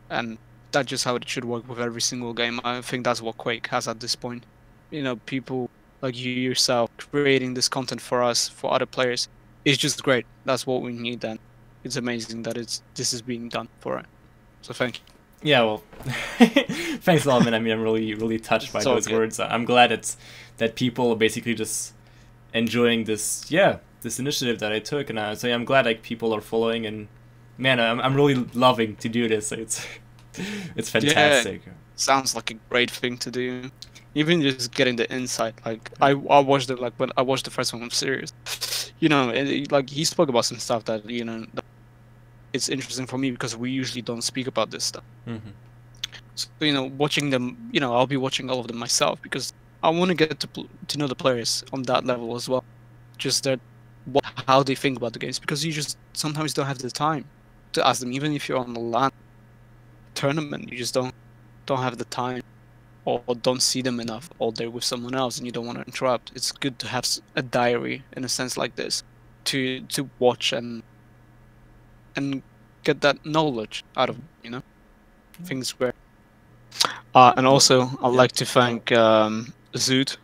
And that's just how it should work with every single game. I think that's what Quake has at this point. You know, people like you yourself creating this content for us, for other players, is just great. That's what we need, and it's amazing that this is being done for it. So thank you. Yeah, well, thanks a lot, man. I mean, I'm really touched by those words. I'm glad that people are basically just enjoying this, this initiative that I took, and I'm glad like people are following, and man, I'm really loving to do this. It's fantastic. Yeah, sounds like a great thing to do. Even just getting the insight, like I watched it, like when I watched the first one of series, you know, and like he spoke about some stuff that, you know, it's interesting for me, because we usually don't speak about this stuff. Mm-hmm. So, you know, watching them, you know, I'll be watching all of them myself, because I want to get to know the players on that level as well, just that how they think about the games, because you just sometimes don't have the time to ask them. Even if you're on the LAN tournament, you just don't have the time, or don't see them enough, or they're with someone else and you don't want to interrupt. It's good to have a diary in a sense like this, to watch and get that knowledge out of, you know, things great. And also I'd like to thank Zoot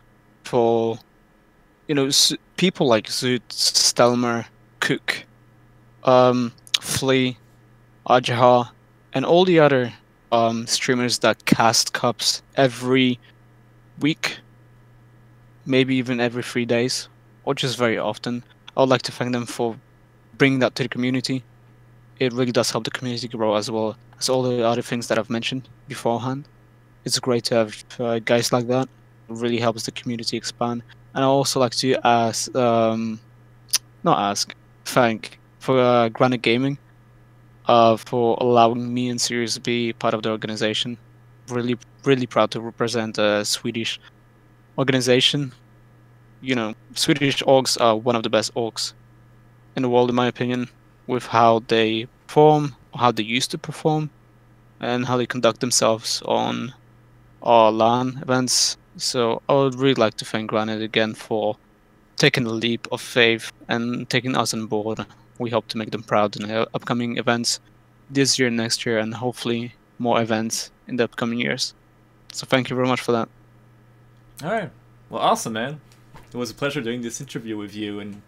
for, you know, people like Zoot, Stelmer, Cook, Flea, Ajahar, and all the other streamers that cast cups every week, maybe even every 3 days, or just very often. I would like to thank them for bringing that to the community. It really does help the community grow, as well as all the other things that I've mentioned beforehand. It's great to have guys like that. It really helps the community expand. And I also like to thank for Granit Gaming for allowing me and Sirius to be part of the organization. Really proud to represent a Swedish organization. You know, Swedish orgs are one of the best orgs in the world, in my opinion, with how they perform, how they used to perform, and how they conduct themselves on our LAN events. So I would really like to thank Granit again for taking the leap of faith and taking us on board. We hope to make them proud in the upcoming events this year, next year, and hopefully more events in the upcoming years. So thank you very much for that. All right. Well, awesome, man. It was a pleasure doing this interview with you, and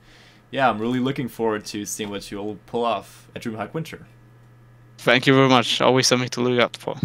yeah, I'm really looking forward to seeing what you'll pull off at DreamHack Winter. Thank you very much. Always something to look out for.